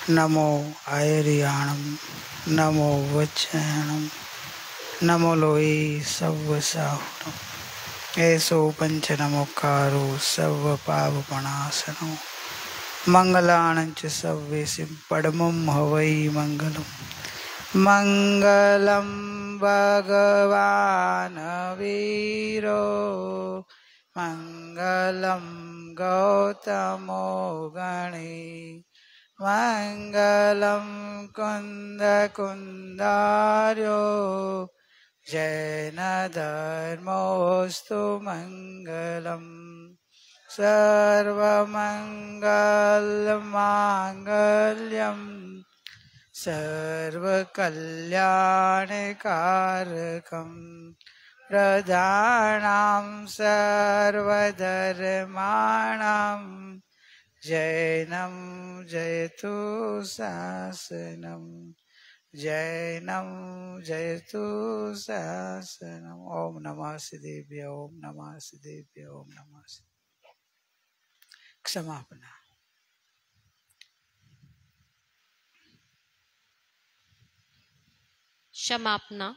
नमो आयर्याणं नमो वज्रायणं नमो लोये सव्वसाहुणम् ऐसो पंचनमोकारो सर्वपापनाशनो मंगलानं च सर्वेषां परमं हवै मंगलम् मंगलं भगवान् वीरो मंगलं गौतमो गणे मंगलं कुन्दकुन्दार्यो जैन धर्मोऽस्तु मंगलम् सर्वमंगलमांगल्यम् सर्वकल्याणकारकम् प्रधानं सर्वधर्माणां जैनं जयतु शासनम् जैनं जयतु शासनम्। ओम नमः सिद्धेभ्य ओम नमः सिद्धेभ्य ओम नमः सिद्धेभ्य। क्षमापना। क्षमापना।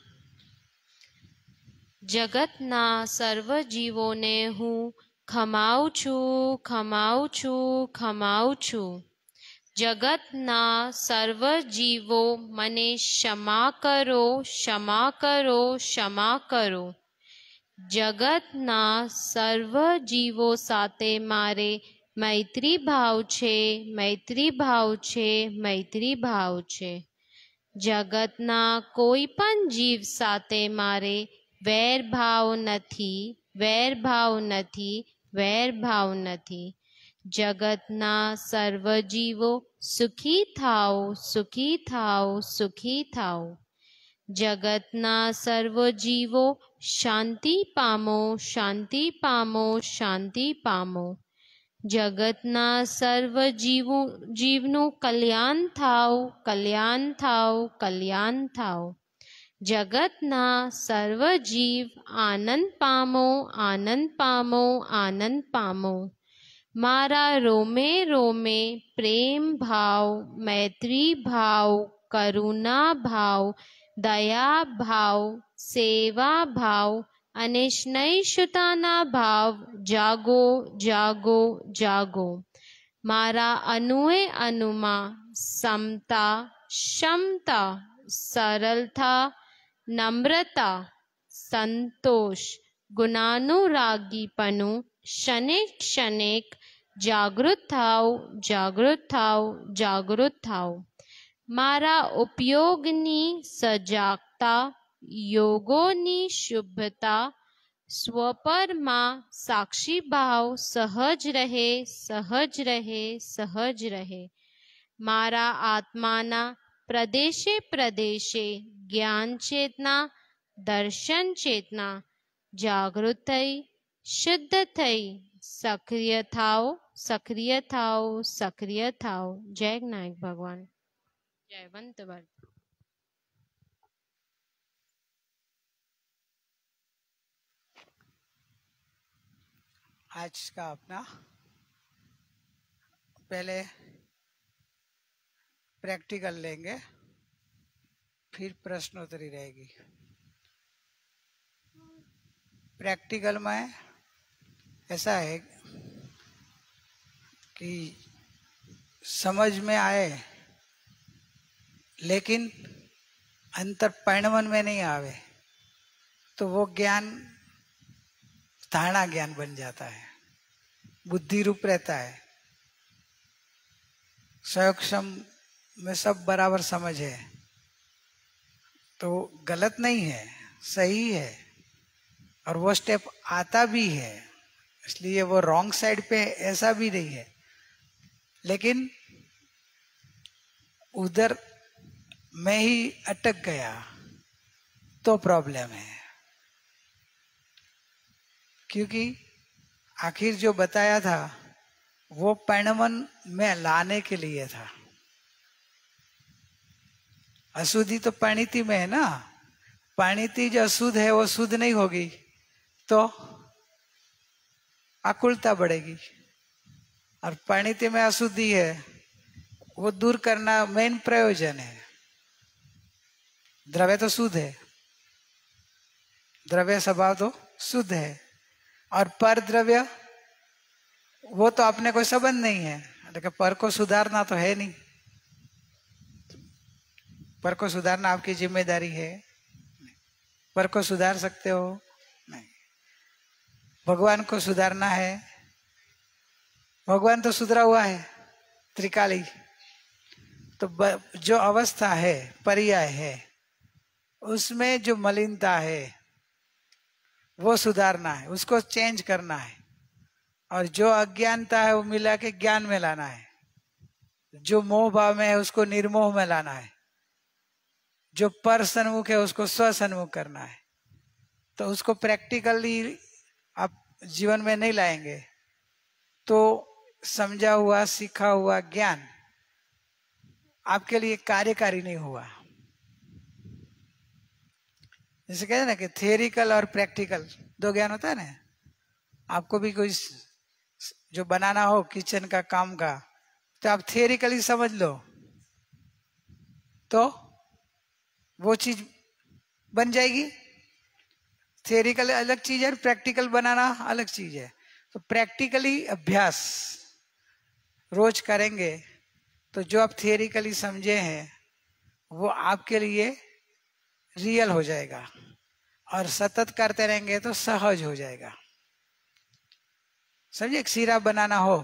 જગતના સર્વ જીવોને હું ખમાઉં છું. જગતના સર્વ જીવો મને ક્ષમા કરો. જગતના સર્વ જીવો સાથે મારે મૈત્રી ભાવ છે. જગતના કોઈ પણ જીવ સાથે મારે વેરભાવ નથી. જગતના સર્વ જીવો સુખી થાઓ. જગતના સર્વ જીવો શાંતિ પામો. જગતના સર્વ જીવનું કલ્યાણ થાઓ. જગતના સર્વ જીવ આનંદ પામો. મારા રોમે રોમે પ્રેમ ભાવ, મૈત્રી ભાવ, કરુણા ભાવ, દયા ભાવ, સેવા ભાવ અને સ્નેહશુતાના ભાવ જાગો. મારા અણુમાં સમતા, ક્ષમતા, સરળતા, નમ્રતા, સંતોષ, ગુણાનુરાગીપણું ક્ષણે જાગૃત થાઓ. મારા ઉપયોગની સજાગતા, યોગોની શુભતા, સ્વપરમાં સાક્ષીભાવ સહજ રહે. મારા આત્માના પ્રદેશે જ્ઞાન ચેતના, દર્શન ચેતના જાગૃત થઈ, શુદ્ધ થઈ, સક્રિય થાઓ. જય જ્ઞાયક ભગવાન. જય વંતવર. आज का अपना पहले प्रैक्टिकल लेंगे, फिर प्रश्नोत्तरी रहेगी। प्रैक्टिकल में ऐसा है कि समझ में आए लेकिन अंतर परिणमन में नहीं आवे तो वो ज्ञान धारणा ज्ञान बन जाता है, बुद्धि रूप रहता है। सक्षम में सब बराबर समझ है तो गलत नहीं है, सही है, और वो स्टेप आता भी है, इसलिए वो रॉन्ग साइड पे ऐसा भी नहीं है। लेकिन उधर मैं ही अटक गया तो प्रॉब्लम है, क्योंकि आखिर जो बताया था वो परिणमन में लाने के लिए था। अशुद्धि तो परिणति में है ना, परिणति जो अशुद्ध है वो शुद्ध नहीं होगी तो आकुलता बढ़ेगी, और परिणति में अशुद्धि है वो दूर करना मेन प्रयोजन है। द्रव्य तो शुद्ध है, द्रव्य स्वभाव तो शुद्ध है, और पर द्रव्य वो तो अपने कोई संबंध नहीं है, लेकिन पर को सुधारना तो है नहीं। पर को सुधारना आपकी जिम्मेदारी है। पर को सुधार सकते हो? नहीं। भगवान को सुधारना है, भगवान तो सुधरा हुआ है, त्रिकाली। तो जो अवस्था है, पर्याय है, उसमें जो मलिनता है वो सुधारना है, उसको चेंज करना है। और जो अज्ञानता है वो मिला के ज्ञान में लाना है। जो मोह भाव में है उसको निर्मोह में लाना है। जो पर सन्मुख है उसको स्वसन्मुख करना है। तो उसको प्रैक्टिकली आप जीवन में नहीं लाएंगे तो समझा हुआ सीखा हुआ ज्ञान आपके लिए कार्यकारी नहीं हुआ। जैसे कहते हैं ना कि थियरिकल और प्रैक्टिकल दो ज्ञान होता है ना। आपको भी कोई जो बनाना हो किचन का काम का, तो आप थियरिकली समझ लो तो वो चीज बन जाएगी। थियरिकल अलग चीज है, प्रैक्टिकल बनाना अलग चीज है। तो प्रैक्टिकली अभ्यास रोज करेंगे तो जो आप थियरिकली समझे हैं वो आपके लिए रियल हो जाएगा, और सतत करते रहेंगे तो सहज हो जाएगा। समझे, सीरा बनाना हो,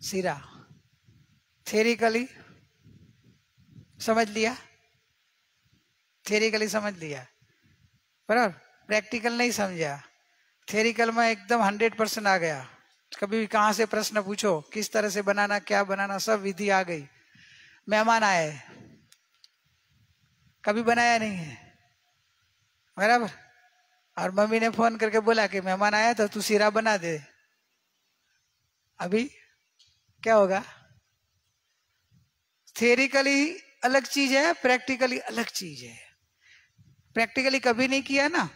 सीरा थियरिकली समझ लिया, थियरिकली समझ लिया, बराबर। प्रैक्टिकल नहीं समझा, थियरिकल में एकदम 100% आ गया। कभी भी कहाँ से प्रश्न पूछो, किस तरह से बनाना, क्या बनाना, सब विधि आ गई। मेहमान आए, कभी बनाया नहीं है, बराबर। और मम्मी ने फोन करके बोला कि मेहमान आया तो तू सीरा बना दे। अभी क्या होगा? थियरिकली अलग चीज है, प्रैक्टिकली अलग चीज है। प्रैक्टिकली कभी नहीं किया ना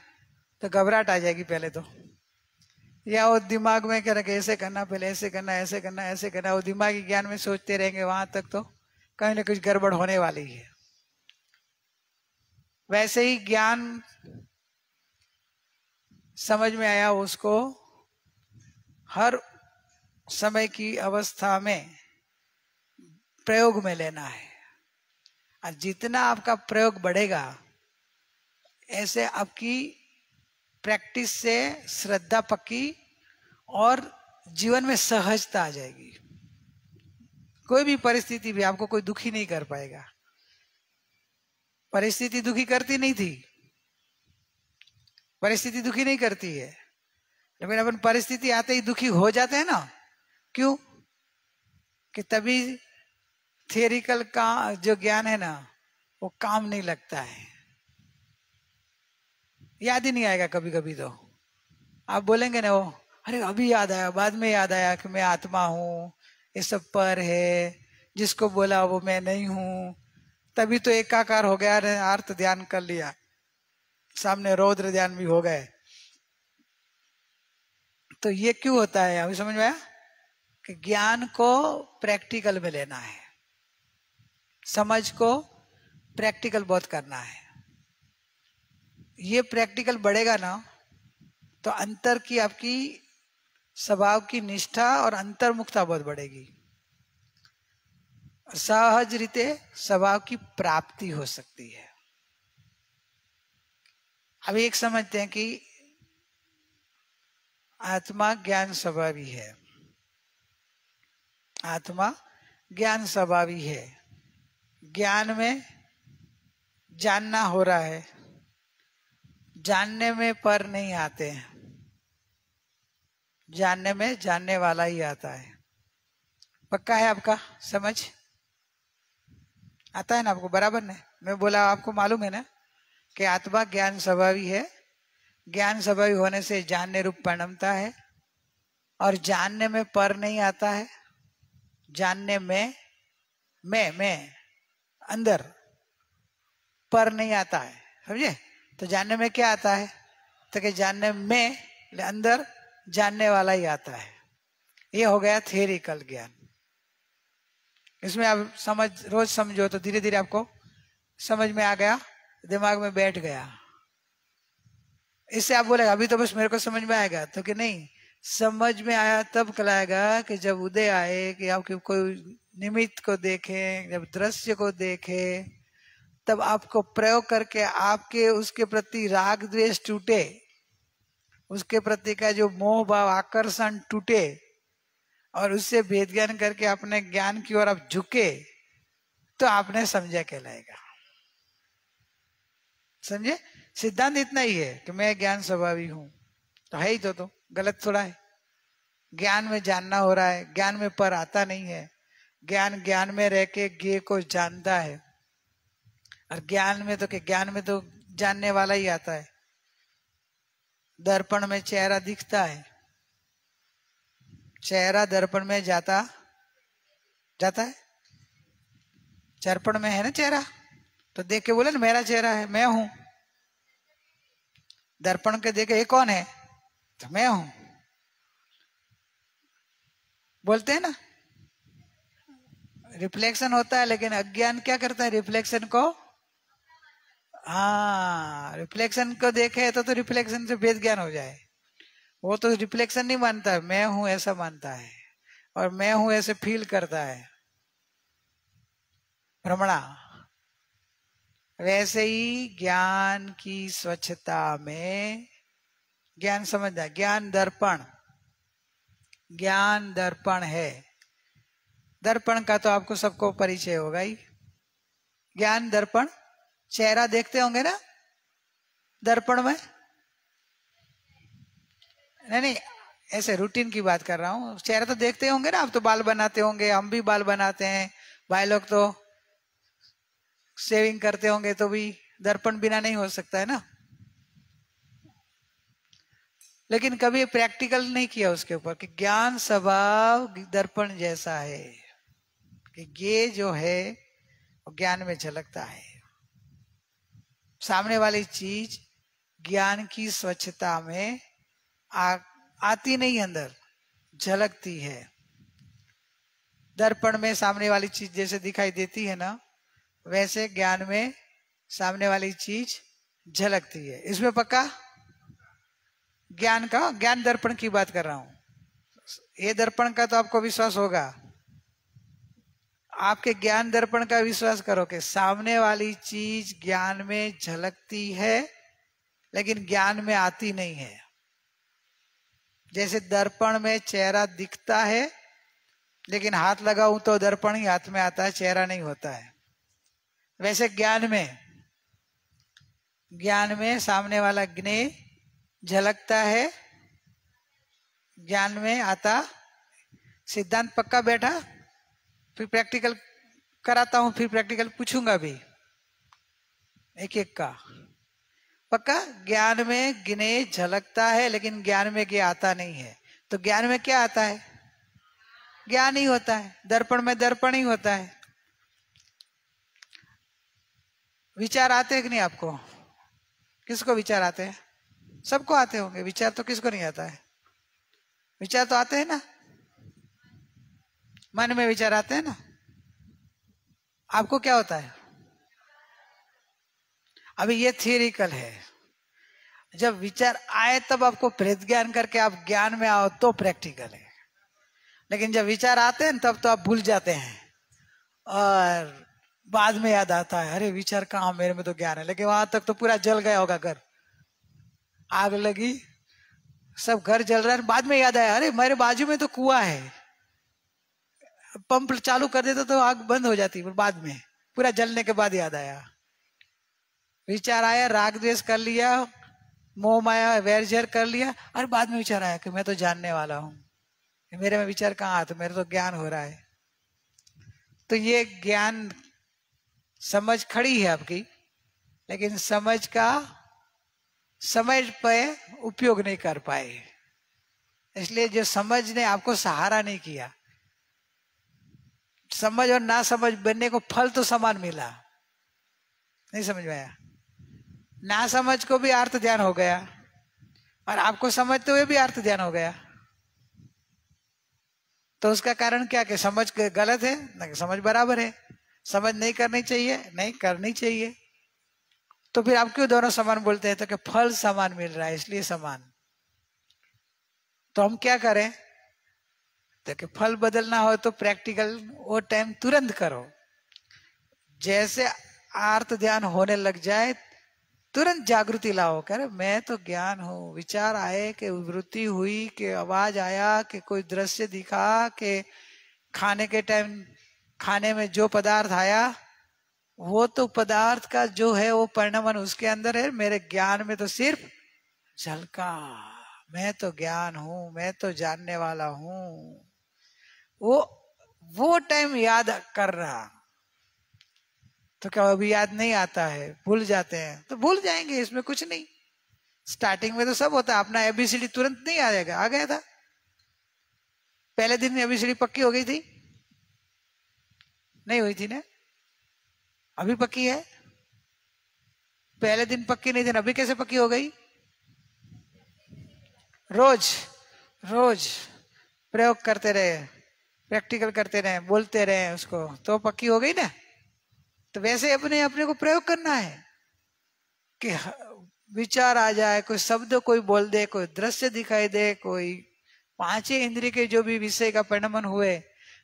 तो घबराहट आ जाएगी पहले तो, या वो दिमाग में क्या रखे, ऐसे करना, पहले ऐसे करना, ऐसे करना, ऐसे करना, वो दिमागी ज्ञान में सोचते रहेंगे, वहां तक तो कहीं ना कुछ गड़बड़ होने वाली है। वैसे ही ज्ञान समझ में आया, उसको हर समय की अवस्था में प्रयोग में लेना है। और जितना आपका प्रयोग बढ़ेगा, ऐसे आपकी प्रैक्टिस से श्रद्धा पक्की और जीवन में सहजता आ जाएगी। कोई भी परिस्थिति भी आपको कोई दुखी नहीं कर पाएगा। परिस्थिति दुखी करती नहीं थी, परिस्थिति दुखी नहीं करती है, लेकिन अपन परिस्थिति आते ही दुखी हो जाते हैं ना। क्यों? कि तभी थियरिकल का जो ज्ञान है ना वो काम नहीं लगता है, याद ही नहीं आएगा। कभी कभी तो आप बोलेंगे ना, वो अरे अभी याद आया, बाद में याद आया कि मैं आत्मा हूँ, ये सब पर है, जिसको बोला वो मैं नहीं हूँ। तभी तो एकाकार हो गया, अर्थ ध्यान कर लिया, सामने रौद्र ध्यान भी हो गए। तो ये क्यों होता है? अभी समझ में आया कि ज्ञान को प्रैक्टिकल में लेना है, समझ को प्रैक्टिकल बहुत करना है। ये प्रैक्टिकल बढ़ेगा ना तो अंतर की, आपकी स्वभाव की निष्ठा और अंतर्मुखता बहुत बढ़ेगी। सहज रीते स्वभाव की प्राप्ति हो सकती है। अभी एक समझते हैं कि आत्मा ज्ञान स्वभावी है, आत्मा ज्ञान स्वभावी है। ज्ञान में जानना हो रहा है, जानने में पर नहीं आते हैं, जानने में जानने वाला ही आता है। पक्का है आपका समझ? आता है ना आपको? बराबर ने मैं बोला, आपको मालूम है ना कि आत्मा ज्ञान स्वभावी है। ज्ञान स्वभावी होने से जानने रूप परिणमता है, और जानने में पर नहीं आता है। जानने में मैं अंदर पर नहीं आता है, समझे? तो जानने में क्या आता है? तो कि जानने में अंदर जानने वाला ही आता है। ये हो गया थियरिकल ज्ञान। इसमें आप रोज समझो तो धीरे धीरे आपको समझ में आ गया, दिमाग में बैठ गया। इससे आप बोले अभी तो बस मेरे को समझ में आएगा, तो कि नहीं, समझ में आया तब कहलाएगा कि जब उदय आए, कि आपके कोई निमित्त को देखें, जब दृश्य को देखें, तब आपको प्रयोग करके आपके उसके प्रति राग द्वेष टूटे, उसके प्रति का जो मोह भाव आकर्षण टूटे, और उससे भेद ज्ञान करके अपने ज्ञान की ओर आप झुके, तो आपने समझा कहलाएगा। समझे? सिद्धांत इतना ही है कि मैं ज्ञान स्वभावी हूं, तो है ही तो गलत थोड़ा है। ज्ञान में जानना हो रहा है, ज्ञान में पर आता नहीं है। ज्ञान में रह के ज्ञ को जानता है, और ज्ञान में तो जानने वाला ही आता है। दर्पण में चेहरा दिखता है, चेहरा दर्पण में जाता है, दर्पण में है ना चेहरा, तो देख के बोले ना मेरा चेहरा है, मैं हूं। दर्पण के देखे ये कौन है, तो मैं हूं, बोलते हैं ना। रिफ्लेक्शन होता है, लेकिन अज्ञान क्या करता है, रिफ्लेक्शन को, हाँ, रिफ्लेक्शन को देखे तो रिफ्लेक्शन से भेद ज्ञान हो जाए। वो तो रिफ्लेक्शन नहीं मानता है, मैं हूं ऐसा मानता है, और मैं हूं ऐसे फील करता है, भ्रमणा। वैसे ही ज्ञान की स्वच्छता में ज्ञान समझना, ज्ञान दर्पण है। दर्पण का तो आपको सबको परिचय होगा ही। ज्ञान दर्पण, चेहरा देखते होंगे ना दर्पण में? नहीं, ऐसे रूटीन की बात कर रहा हूँ। चेहरा तो देखते होंगे ना, आप तो बाल बनाते होंगे, हम भी बाल बनाते हैं, भाई लोग तो शेविंग करते होंगे, तो भी दर्पण बिना नहीं हो सकता है ना। लेकिन कभी प्रैक्टिकल नहीं किया उसके ऊपर कि ज्ञान स्वभाव दर्पण जैसा है, कि ये जो है वो ज्ञान में झलकता है। सामने वाली चीज ज्ञान की स्वच्छता में आती नहीं, अंदर झलकती है। दर्पण में सामने वाली चीज जैसे दिखाई देती है ना, वैसे ज्ञान में सामने वाली चीज झलकती है। इसमें पक्का ज्ञान दर्पण की बात कर रहा हूं। ये दर्पण का तो आपको विश्वास होगा। आपके ज्ञान दर्पण का विश्वास करो कि सामने वाली चीज ज्ञान में झलकती है, लेकिन ज्ञान में आती नहीं है। जैसे दर्पण में चेहरा दिखता है, लेकिन हाथ लगाऊं तो दर्पण ही हाथ में आता है, चेहरा नहीं होता है। वैसे ज्ञान में सामने वाला ज्ञेय झलकता है, ज्ञान में आता। सिद्धांत पक्का बैठा? फिर प्रैक्टिकल कराता हूं, फिर प्रैक्टिकल पूछूंगा भी एक एक का। पक्का? ज्ञान में ज्ञेय झलकता है, लेकिन ज्ञान में ज्ञेय आता नहीं है। तो ज्ञान में क्या आता है? ज्ञान ही होता है। दर्पण में दर्पण ही होता है। विचार आते हैं कि नहीं आपको? किसको विचार आते हैं? सबको आते होंगे विचार, तो किसको नहीं आता है? विचार तो आते हैं ना, मन में विचार आते हैं ना। आपको क्या होता है? अभी ये थियरिकल है। जब विचार आए तब आपको भेद ज्ञान करके आप ज्ञान में आओ तो प्रैक्टिकल है। लेकिन जब विचार आते हैं तब तो आप भूल जाते हैं, और बाद में याद आता है अरे विचार कहाँ, मेरे में तो ज्ञान है। लेकिन वहां तक तो पूरा जल गया होगा, घर आग लगी, सब घर जल रहा है, बाद में याद आया अरे मेरे बाजू में तो कुआं है, पंप चालू कर देता तो आग बंद हो जाती। बाद में पूरा जलने के बाद याद आया। विचार आया, राग द्वेष कर लिया, मोह माया वैर जहर कर लिया, और बाद में विचार आया कि मैं तो जानने वाला हूं, मेरे में विचार कहाँ आता, मेरे तो ज्ञान हो रहा है। तो ये ज्ञान समझ खड़ी है आपकी, लेकिन समझ का समझ पे उपयोग नहीं कर पाए, इसलिए जो समझ ने आपको सहारा नहीं किया। समझ और ना समझ बनने को फल तो समान मिला, नहीं समझ में आया? ना समझ को भी अर्थ ध्यान हो गया, और आपको समझते हुए भी अर्थ ध्यान हो गया। तो उसका कारण क्या कि समझ गलत है ना, समझ बराबर है। समझ नहीं करनी चाहिए, नहीं करनी चाहिए। तो फिर आप क्यों दोनों समान बोलते हैं? तो कि फल समान मिल रहा है इसलिए समान। तो हम क्या करें? तो कि फल बदलना हो तो प्रैक्टिकल वो टाइम तुरंत करो। जैसे आर्त ध्यान होने लग जाए तुरंत जागृति लाओ। कह रहे मैं तो ज्ञान हूं। विचार आए कि वृत्ति हुई कि आवाज आया कि कोई दृश्य दिखा कि खाने के टाइम खाने में जो पदार्थ आया वो तो पदार्थ का जो है वो परिणाम उसके अंदर है। मेरे ज्ञान में तो सिर्फ झलका। मैं तो ज्ञान हूं, मैं तो जानने वाला हूं। वो टाइम याद कर रहा। तो क्या अभी याद नहीं आता है? भूल जाते हैं तो भूल जाएंगे, इसमें कुछ नहीं। स्टार्टिंग में तो सब होता है। अपना एबीसीडी तुरंत नहीं आ जाएगा, आ गया था पहले दिन में। एबीसीडी पक्की हो गई थी? नहीं हुई थी ना? अभी पक्की है? पहले दिन पक्की नहीं थी ना, अभी कैसे पक्की हो गई? रोज रोज प्रयोग करते रहे, प्रैक्टिकल करते रहे, बोलते रहे उसको, तो पक्की हो गई ना। तो वैसे अपने अपने को प्रयोग करना है कि विचार आ जाए, कोई शब्द कोई बोल दे, कोई दृश्य दिखाई दे, कोई पांचों इंद्रिय के जो भी विषय का परिणमन हुए,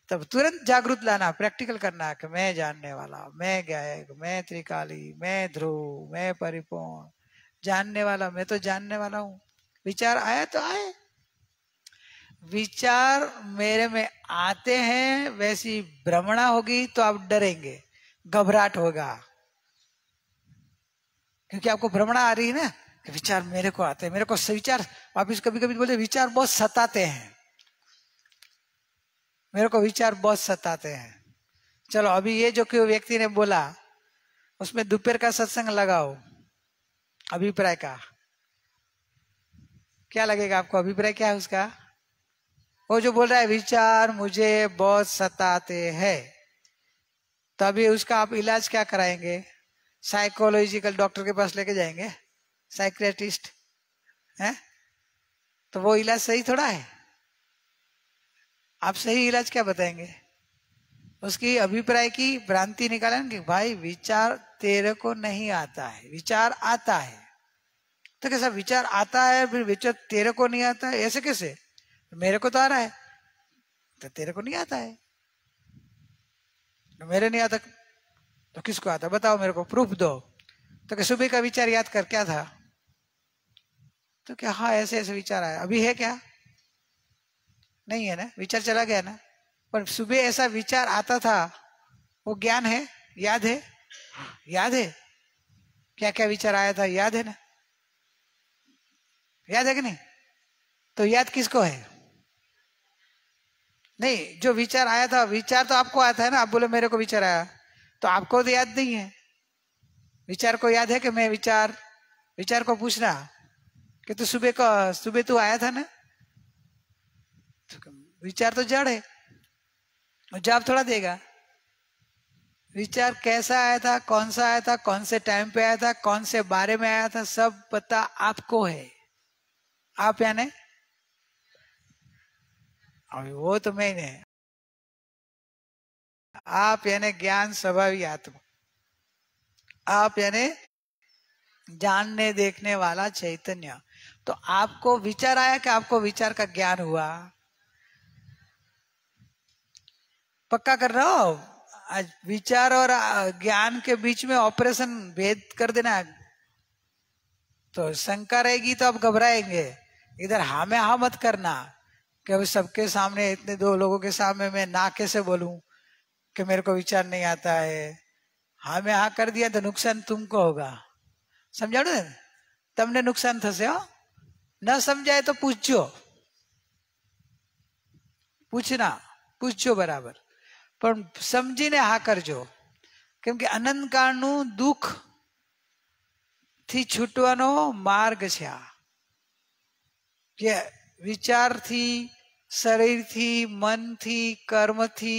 तब तुरंत जागृत लाना, प्रैक्टिकल करना कि मैं जानने वाला, मैं गायक, मैं त्रिकाली, मैं ध्रुव, मैं परिपूर्ण जानने वाला, मैं तो जानने वाला हूं। विचार आया तो आए। विचार मेरे में आते हैं, वैसी भ्रमणा होगी तो आप डरेंगे, घबराहट होगा, क्योंकि आपको भ्रमणा आ रही है ना कि विचार मेरे को आते हैं, मेरे को विचार वापिस कभी कभी बोलते विचार बहुत सताते हैं, मेरे को विचार बहुत सताते हैं। चलो अभी ये जो कि व्यक्ति ने बोला उसमें दोपहर का सत्संग लगाओ, अभिप्राय का क्या लगेगा आपको? अभिप्राय क्या है उसका? वो जो बोल रहा है विचार मुझे बहुत सताते हैं, तो अभी उसका आप इलाज क्या कराएंगे? साइकोलॉजिकल डॉक्टर के पास लेके जाएंगे, साइकियाट्रिस्ट है? तो वो इलाज सही थोड़ा है। आप सही इलाज क्या बताएंगे? उसकी अभिप्राय की भ्रांति निकालेंगे कि भाई विचार तेरे को नहीं आता है, विचार आता है। तो कैसा विचार आता है फिर विचार तेरे को नहीं आता है? ऐसे कैसे? मेरे को तो आ रहा है, तो तेरे को नहीं आता है। तो मेरे नहीं आता तो किसको आता? बताओ मेरे को, प्रूफ दो। तो क्या सुबह का विचार याद कर क्या था? तो क्या हाँ ऐसे ऐसे विचार आया, अभी है क्या? नहीं है ना, विचार चला गया ना। पर सुबह ऐसा विचार आता था, वो ज्ञान है, याद है? याद है क्या क्या विचार आया था, याद है ना? याद है कि नहीं? तो याद किसको है? नहीं, जो विचार आया था, विचार तो आपको आता है ना। आप बोले मेरे को विचार आया, तो आपको तो याद नहीं है। विचार को याद है कि मैं विचार को पूछना कि तू सुबह तू आया था ना? तो विचार तो जड़ है, जवाब थोड़ा देगा। विचार कैसा आया था, कौन सा आया था, कौन से टाइम पे आया था, कौन से बारे में आया था, सब पता आपको है। आप यानी अभी वो तो मैं नहीं, आप यानी ज्ञान स्वभावी आत्मा, आप यानी जानने देखने वाला चैतन्य। तो आपको विचार आया कि आपको विचार का ज्ञान हुआ? पक्का कर रहा हो? आज विचार और ज्ञान के बीच में ऑपरेशन भेद कर देना, तो शंका रहेगी तो आप घबराएंगे। इधर हाँ में हाँ मत करना कि अभी सबके सामने, इतने दो लोगों के सामने मैं ना कैसे बोलूं कि मेरे को विचार नहीं आता है। हाँ में हाँ कर दिया तो नुकसान तुमको होगा, समझाओ ने? तमने नुकसान थसे हो। न समझाए तो पूछो, पूछना, पूछो बराबर, पर समझीने હા કરજો। કેમ કે અનંત કાળનું દુઃખ થી છૂટવાનો માર્ગ છે આ, કે વિચારથી, શરીરથી, મનથી, કર્મથી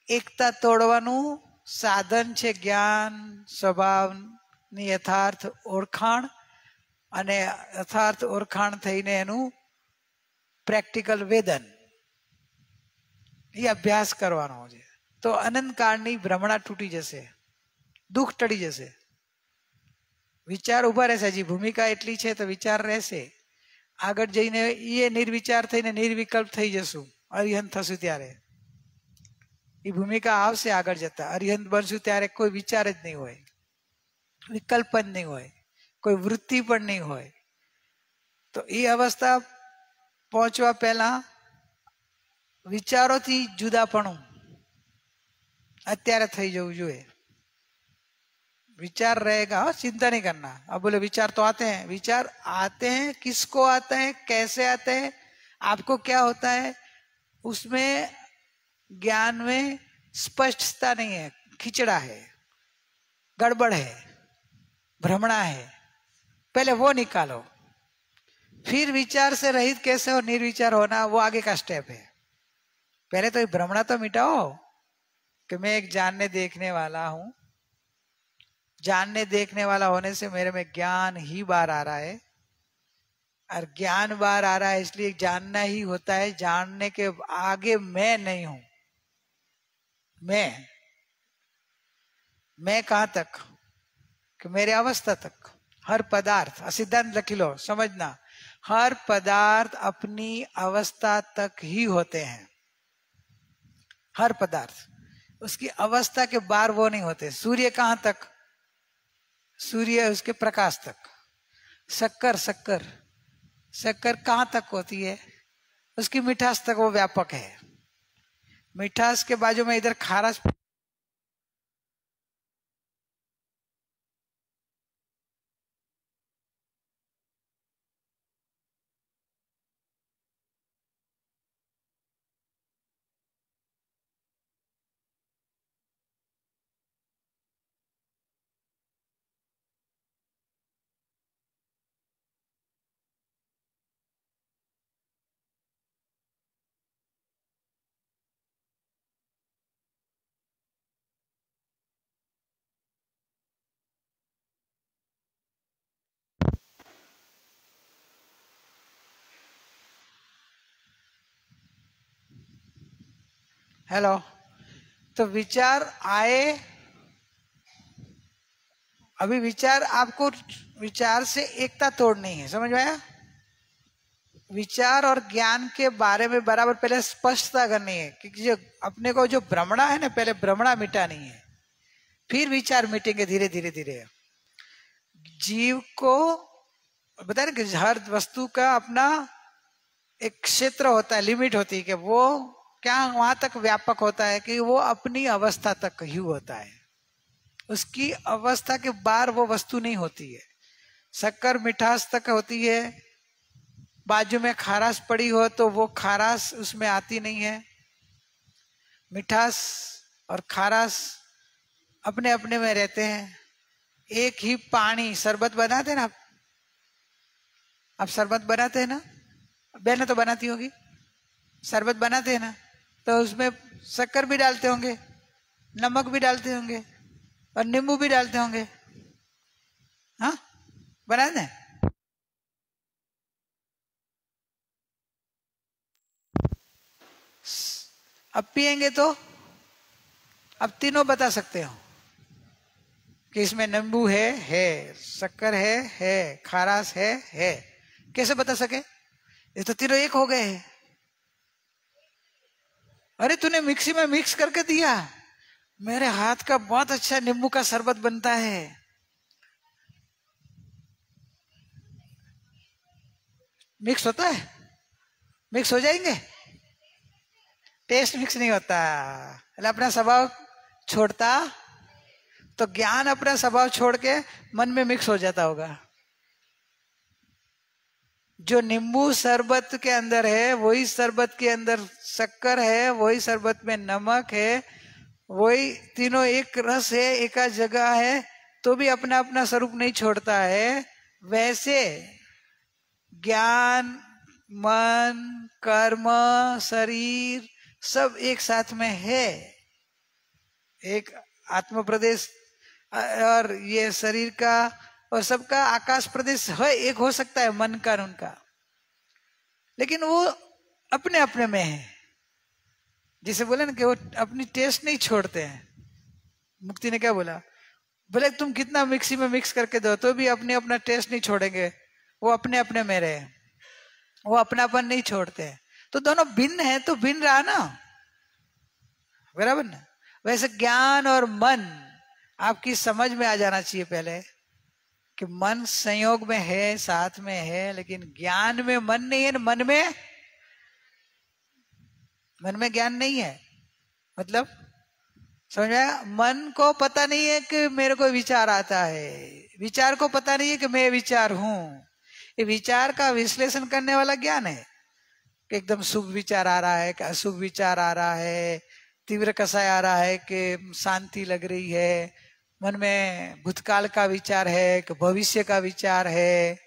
એકતા તોડવાનું સાધન છે જ્ઞાન સ્વભાવની યથાર્થ ઓળખાણ, અને યથાર્થ ઓળખાણ થઈને એનું પ્રેક્ટિકલ વેદન। એ અભ્યાસ કરવાનો છે. તો અનંત કાળની ભ્રમણા તૂટી જશે, દુઃખ ટળી જશે, વિચાર ઉભા રહેશે. હજી ભૂમિકા એટલી છે તો વિચાર રહેશે. આગળ જઈને એ નિર્વિચાર થઈને નિર્વિકલ્પ થઈ જશું, અરિહંત થશું ત્યારે. એ ભૂમિકા આવશે આગળ જતા. અરિહંત બનશું ત્યારે કોઈ વિચાર જ નહીં હોય, વિકલ્પ જ નહીં હોય, કોઈ વૃત્તિ પણ નહીં હોય. તો એ અવસ્થા પહોંચવા પહેલા વિચારોથી જુદાપણું અત્યારે થઈ જવું જોઈએ. विचार रहेगा, चिंता नहीं करना. अब बोले विचार तो आते हैं, विचार आते हैं, किसको आते हैं, कैसे आते हैं, आपको क्या होता है, उसमें ज्ञान में स्पष्टता नहीं है, खिचड़ा है, गड़बड़ है, भ्रमणा है. पहले वो निकालो, फिर विचार से रहित कैसे हो, निर्विचार होना, वो आगे का स्टेप है. पहले तो ये भ्रमणा तो मिटाओ कि मैं एक जानने देखने वाला हूं. जानने देखने वाला होने से मेरे में ज्ञान ही बाहर आ रहा है, और ज्ञान बाहर आ रहा है इसलिए जानना ही होता है. जानने के आगे मैं नहीं हूं. मैं कहां तक, कि मेरे अवस्था तक. हर पदार्थ, सिद्धांत लखी लो, समझना, हर पदार्थ अपनी अवस्था तक ही होते हैं. हर पदार्थ उसकी अवस्था के बाहर वो नहीं होते. सूर्य कहां तक, सूर्य उसके प्रकाश तक. शक्कर कहां तक होती है, उसकी मिठास तक वो व्यापक है. मिठास के बाजू में इधर खारस, हेलो. तो विचार आए, अभी विचार, आपको विचार से एकता तोड़नी है, समझ में आया. विचार और ज्ञान के बारे में बराबर पहले स्पष्टता करनी है, क्योंकि जो अपने को जो भ्रमणा है ना, पहले भ्रमणा मिटानी है, फिर विचार मिटेंगे धीरे धीरे धीरे. जीव को बता रहे कि हर वस्तु का अपना एक क्षेत्र होता है, लिमिट होती है, कि वो क्या वहां तक व्यापक होता है कि वो अपनी अवस्था तक ही होता है. उसकी अवस्था के बाहर वो वस्तु नहीं होती है. शक्कर मिठास तक होती है, बाजू में खारास पड़ी हो तो वो खारास उसमें आती नहीं है. मिठास और खारास अपने अपने में रहते हैं. एक ही पानी, शरबत बनाते हैं ना आप शरबत बनाते हैं ना, बहनें तो बनाती होगी, शरबत बनाते हैं ना, तो उसमें शक्कर भी डालते होंगे, नमक भी डालते होंगे और नींबू भी डालते होंगे. हाँ, बनाते हैं. अब पिएंगे तो अब तीनों बता सकते हो कि इसमें नींबू है, शक्कर है, खारास है. कैसे बता सके, ये तो तीनों एक हो गए हैं. अरे तूने मिक्सी में मिक्स करके दिया, मेरे हाथ का बहुत अच्छा नींबू का शरबत बनता है. मिक्स होता है, मिक्स हो जाएंगे, टेस्ट मिक्स नहीं होता. अपना स्वभाव छोड़ता तो ज्ञान अपना स्वभाव छोड़ के मन में मिक्स हो जाता होगा. जो नींबू शरबत के अंदर है वही शरबत के अंदर शक्कर है, वही शरबत में नमक है, वही तीनों एक रस है, एक जगह है, तो भी अपना अपना स्वरूप नहीं छोड़ता है. वैसे ज्ञान, मन, कर्म, शरीर सब एक साथ में है. एक आत्म प्रदेश और ये शरीर का और सबका आकाश प्रदेश है, एक हो सकता है मन का उनका, लेकिन वो अपने अपने में है. जिसे बोले ना कि वो अपनी टेस्ट नहीं छोड़ते हैं। मुक्ति ने क्या बोला, बोले तुम कितना मिक्सी में मिक्स करके दो तो भी अपने अपना टेस्ट नहीं छोड़ेंगे, वो अपने अपने में रहे, वो अपनापन नहीं छोड़ते हैं। तो दोनों भिन्न है तो भिन्न रहा ना, बराबर ना। वैसे ज्ञान और मन आपकी समझ में आ जाना चाहिए पहले कि मन संयोग में है, साथ में है, लेकिन ज्ञान में मन नहीं है, मन में ज्ञान नहीं है। मतलब समझ में आया? मन को पता नहीं है कि मेरे को विचार आता है, विचार को पता नहीं है कि मैं विचार हूं। ये विचार का विश्लेषण करने वाला ज्ञान है कि एकदम शुभ विचार आ रहा है कि अशुभ विचार आ रहा है, तीव्र कसाय आ रहा है कि शांति लग रही है, मन में भूतकाल का विचार है कि भविष्य का विचार है।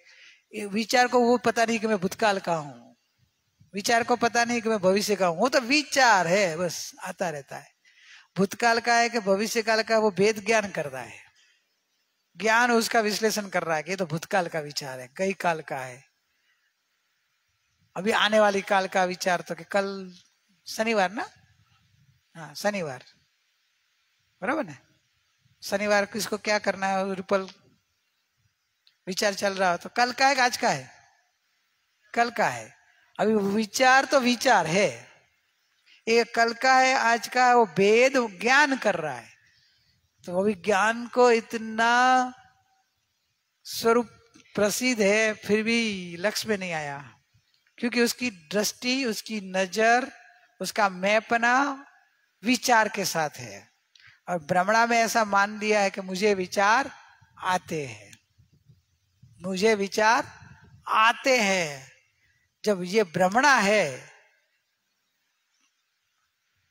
विचार को वो पता नहीं कि मैं भूतकाल का हूं, विचार को पता नहीं कि मैं भविष्य का हूं, वो तो विचार है, बस आता रहता है। भूतकाल का है कि भविष्य काल का, वो भेद ज्ञान कर रहा है, ज्ञान उसका विश्लेषण कर रहा है कि ये तो भूतकाल का विचार है, कई काल का है। अभी आने वाली काल का विचार तो कि कल शनिवार ना, हाँ शनिवार, बराबर ना। शनिवार को इसको क्या करना है, रिपल विचार चल रहा हो तो कल का है, आज का है, कल का है। अभी विचार तो विचार है, ये कल का है, आज का है, वो भेद ज्ञान कर रहा है। तो अभी ज्ञान को इतना स्वरूप प्रसिद्ध है, फिर भी लक्ष्य में नहीं आया, क्योंकि उसकी दृष्टि, उसकी नजर, उसका मैपना विचार के साथ है। और भ्रमणा में ऐसा मान लिया है कि मुझे विचार आते हैं, मुझे विचार आते हैं। जब ये भ्रमणा है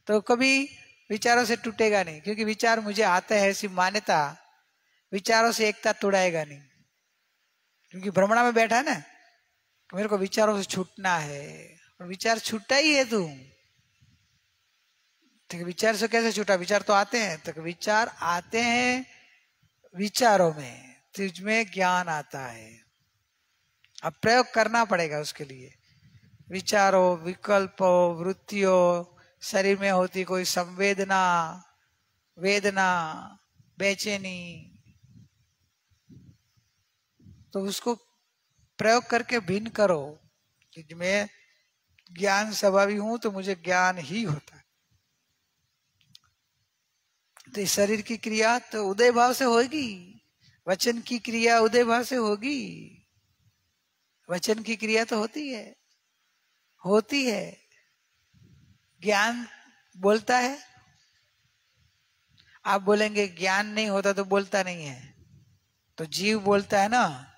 तो कभी विचारों से टूटेगा नहीं, क्योंकि विचार मुझे आते हैं ऐसी मान्यता विचारों से एकता तोड़ाएगा नहीं। क्योंकि भ्रमणा में बैठा है ना, मेरे को विचारों से छूटना है, और विचार छूटा ही है तू, ठीक, विचार से कैसे छूटा, विचार तो आते हैं, तो विचार आते हैं, विचारों में तुझ में ज्ञान आता है। अब प्रयोग करना पड़ेगा उसके लिए। विचारों, विकल्पों, वृत्तियों, शरीर में होती कोई संवेदना, वेदना, बेचैनी, तो उसको प्रयोग करके भिन्न करो कि मैं ज्ञान स्वभावी हूं तो मुझे ज्ञान ही होता है। तो इस शरीर की क्रिया तो उदय भाव से होगी, वचन की क्रिया उदय भाव से होगी, वचन की क्रिया तो होती है, होती है। ज्ञान बोलता है, आप बोलेंगे ज्ञान नहीं होता तो बोलता नहीं है, तो जीव बोलता है ना,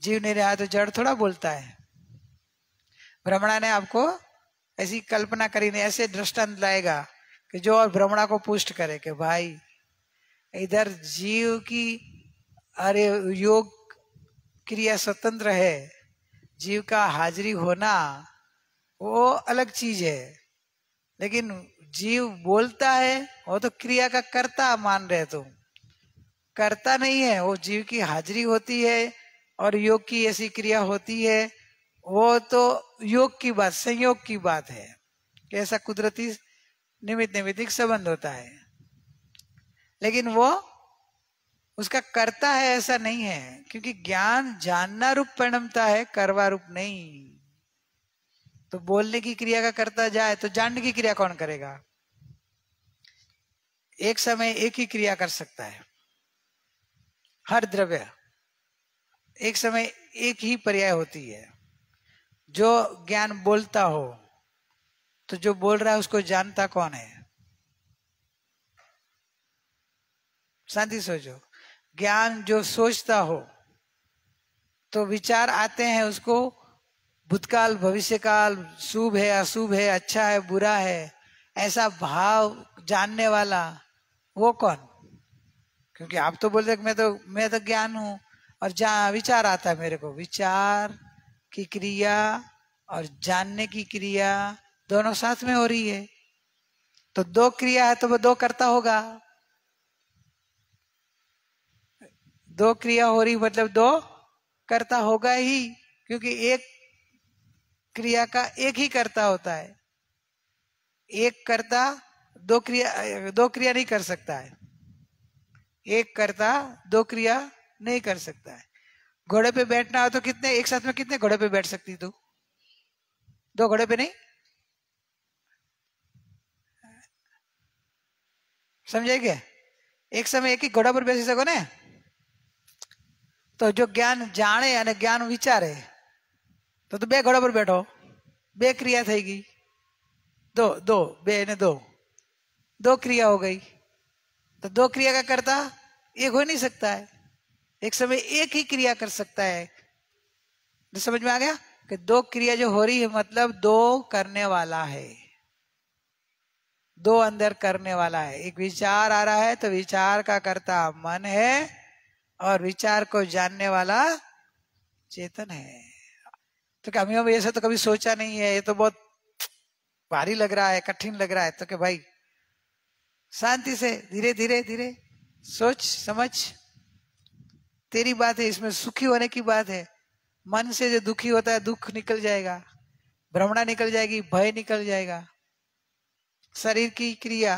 जीव नहीं रहा तो जड़ थोड़ा बोलता है। भ्रमणा ने आपको ऐसी कल्पना करी नहीं, ऐसे दृष्टांत लाएगा कि जो और भ्रमणा को पुष्ट करे कि भाई इधर जीव की, अरे योग क्रिया स्वतंत्र है, जीव का हाजिरी होना वो अलग चीज है, लेकिन जीव बोलता है वो तो क्रिया का कर्ता मान रहे तुम, कर्ता नहीं है, वो जीव की हाजिरी होती है और योग की ऐसी क्रिया होती है, वो तो योग की बात, संयोग की बात है कि ऐसा कुदरती निमित्त नैमित्तिक संबंध होता है, लेकिन वो उसका कर्ता है ऐसा नहीं है, क्योंकि ज्ञान जानना रूप परिणमता है, करवा रूप नहीं। तो बोलने की क्रिया का कर्ता जाए तो जानने की क्रिया कौन करेगा? एक समय एक ही क्रिया कर सकता है, हर द्रव्य एक समय एक ही पर्याय होती है। जो ज्ञान बोलता हो तो जो बोल रहा है उसको जानता कौन है? शांति सोचो। ज्ञान जो सोचता हो तो विचार आते हैं उसको, भूतकाल भविष्यकाल, शुभ है अशुभ है, अच्छा है बुरा है, ऐसा भाव जानने वाला वो कौन? क्योंकि आप तो बोलते मैं तो ज्ञान हूं, और जहां विचार आता है मेरे को, विचार की क्रिया और जानने की क्रिया दोनों साथ में हो रही है, तो दो क्रिया है तो वो दो करता होगा, दो क्रिया हो रही मतलब दो करता होगा ही, क्योंकि एक क्रिया का एक ही कर्ता होता है। एक कर्ता दो क्रिया नहीं कर सकता है। एक कर्ता दो क्रिया नहीं कर सकता है। घोड़े पे बैठना हो तो कितने एक साथ में कितने घोड़े पे बैठ सकती तू? दो घोड़े पे नहीं, समझे क्या? एक समय एक ही घोड़ा पर બેसी सको ने? तो जो ज्ञान जाने અને જ્ઞાન વિચારે તો બે ઘોડા પર બેઠો, બે ક્રિયા થઈ ગઈ, दो दो बे ने दो क्रिया हो गई। तो दो क्रिया का करता एक हो नहीं सकता है, एक समय एक ही क्रिया कर सकता है। तो समझ में आ गया कि दो क्रिया जो हो रही है मतलब दो करने वाला है, दो अंदर करने वाला है। एक विचार आ रहा है तो विचार का कर्ता मन है और विचार को जानने वाला चेतन है। तो क्या हमें ऐसा तो कभी सोचा नहीं है, ये तो बहुत भारी लग रहा है, कठिन लग रहा है। तो कि भाई शांति से धीरे धीरे धीरे सोच समझ, तेरी बात है, इसमें सुखी होने की बात है। मन से जो दुखी होता है दुख निकल जाएगा, भ्रमणा निकल जाएगी, भय निकल जाएगा। शरीर की क्रिया,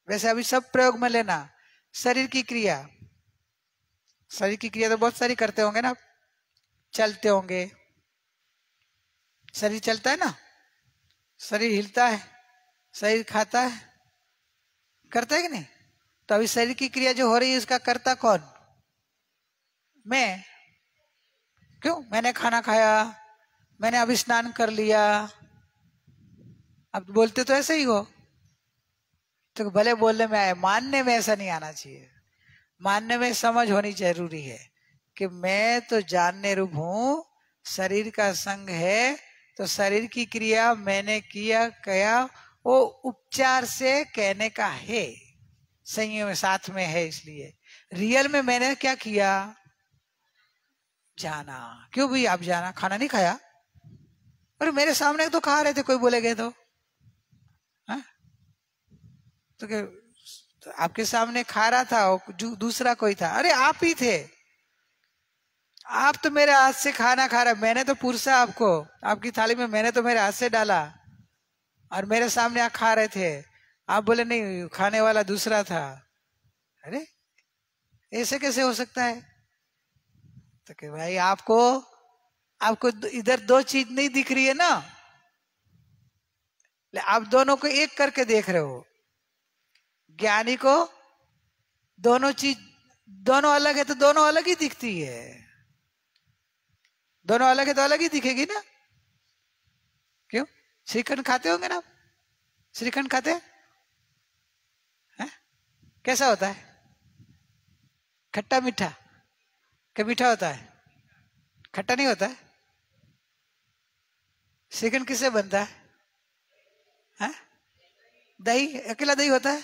वैसे अभी सब प्रयोग में लेना, शरीर की क्रिया, शरीर की क्रिया तो बहुत सारी करते होंगे ना, चलते होंगे, शरीर चलता है ना, शरीर हिलता है, शरीर खाता है, करता है कि नहीं? तो अभी शरीर की क्रिया जो हो रही है उसका कर्ता कौन? मैं। क्यों? मैंने खाना खाया, मैंने अभी स्नान कर लिया। अब बोलते तो ऐसे ही हो, तो भले बोलने में आए, मानने में ऐसा नहीं आना चाहिए। मानने में समझ होनी जरूरी है कि मैं तो जानने रूप हूं, शरीर का संग है, तो शरीर की क्रिया मैंने किया कया वो उपचार से कहने का है, संयम साथ में है। इसलिए रियल में मैंने क्या किया? जाना। क्यों भाई आप जाना? खाना नहीं खाया? अरे मेरे सामने तो खा रहे थे, कोई बोले गए तो हा? तो आपके सामने खा रहा था, जो दूसरा कोई था, अरे आप ही थे। आप तो मेरे हाथ से खाना खा रहे, मैंने तो पुरसा आपको, आपकी थाली में मैंने तो मेरे हाथ से डाला और मेरे सामने आप खा रहे थे। आप बोले नहीं, खाने वाला दूसरा था। अरे ऐसे कैसे हो सकता है? तो कि भाई आपको आपको इधर दो चीज नहीं दिख रही है ना, आप दोनों को एक करके देख रहे हो। ज्ञानी को दोनों चीज, दोनों अलग है तो दोनों अलग ही दिखती है, दोनों अलग है तो अलग ही दिखेगी ना। क्यों? श्रीखंड खाते होंगे ना आप? श्रीखंड खाते हैं? कैसा होता है? खट्टा मीठा? क्या मीठा होता है? खट्टा नहीं होता है? श्रीखंड किससे बनता है? है? दही, अकेला दही होता है?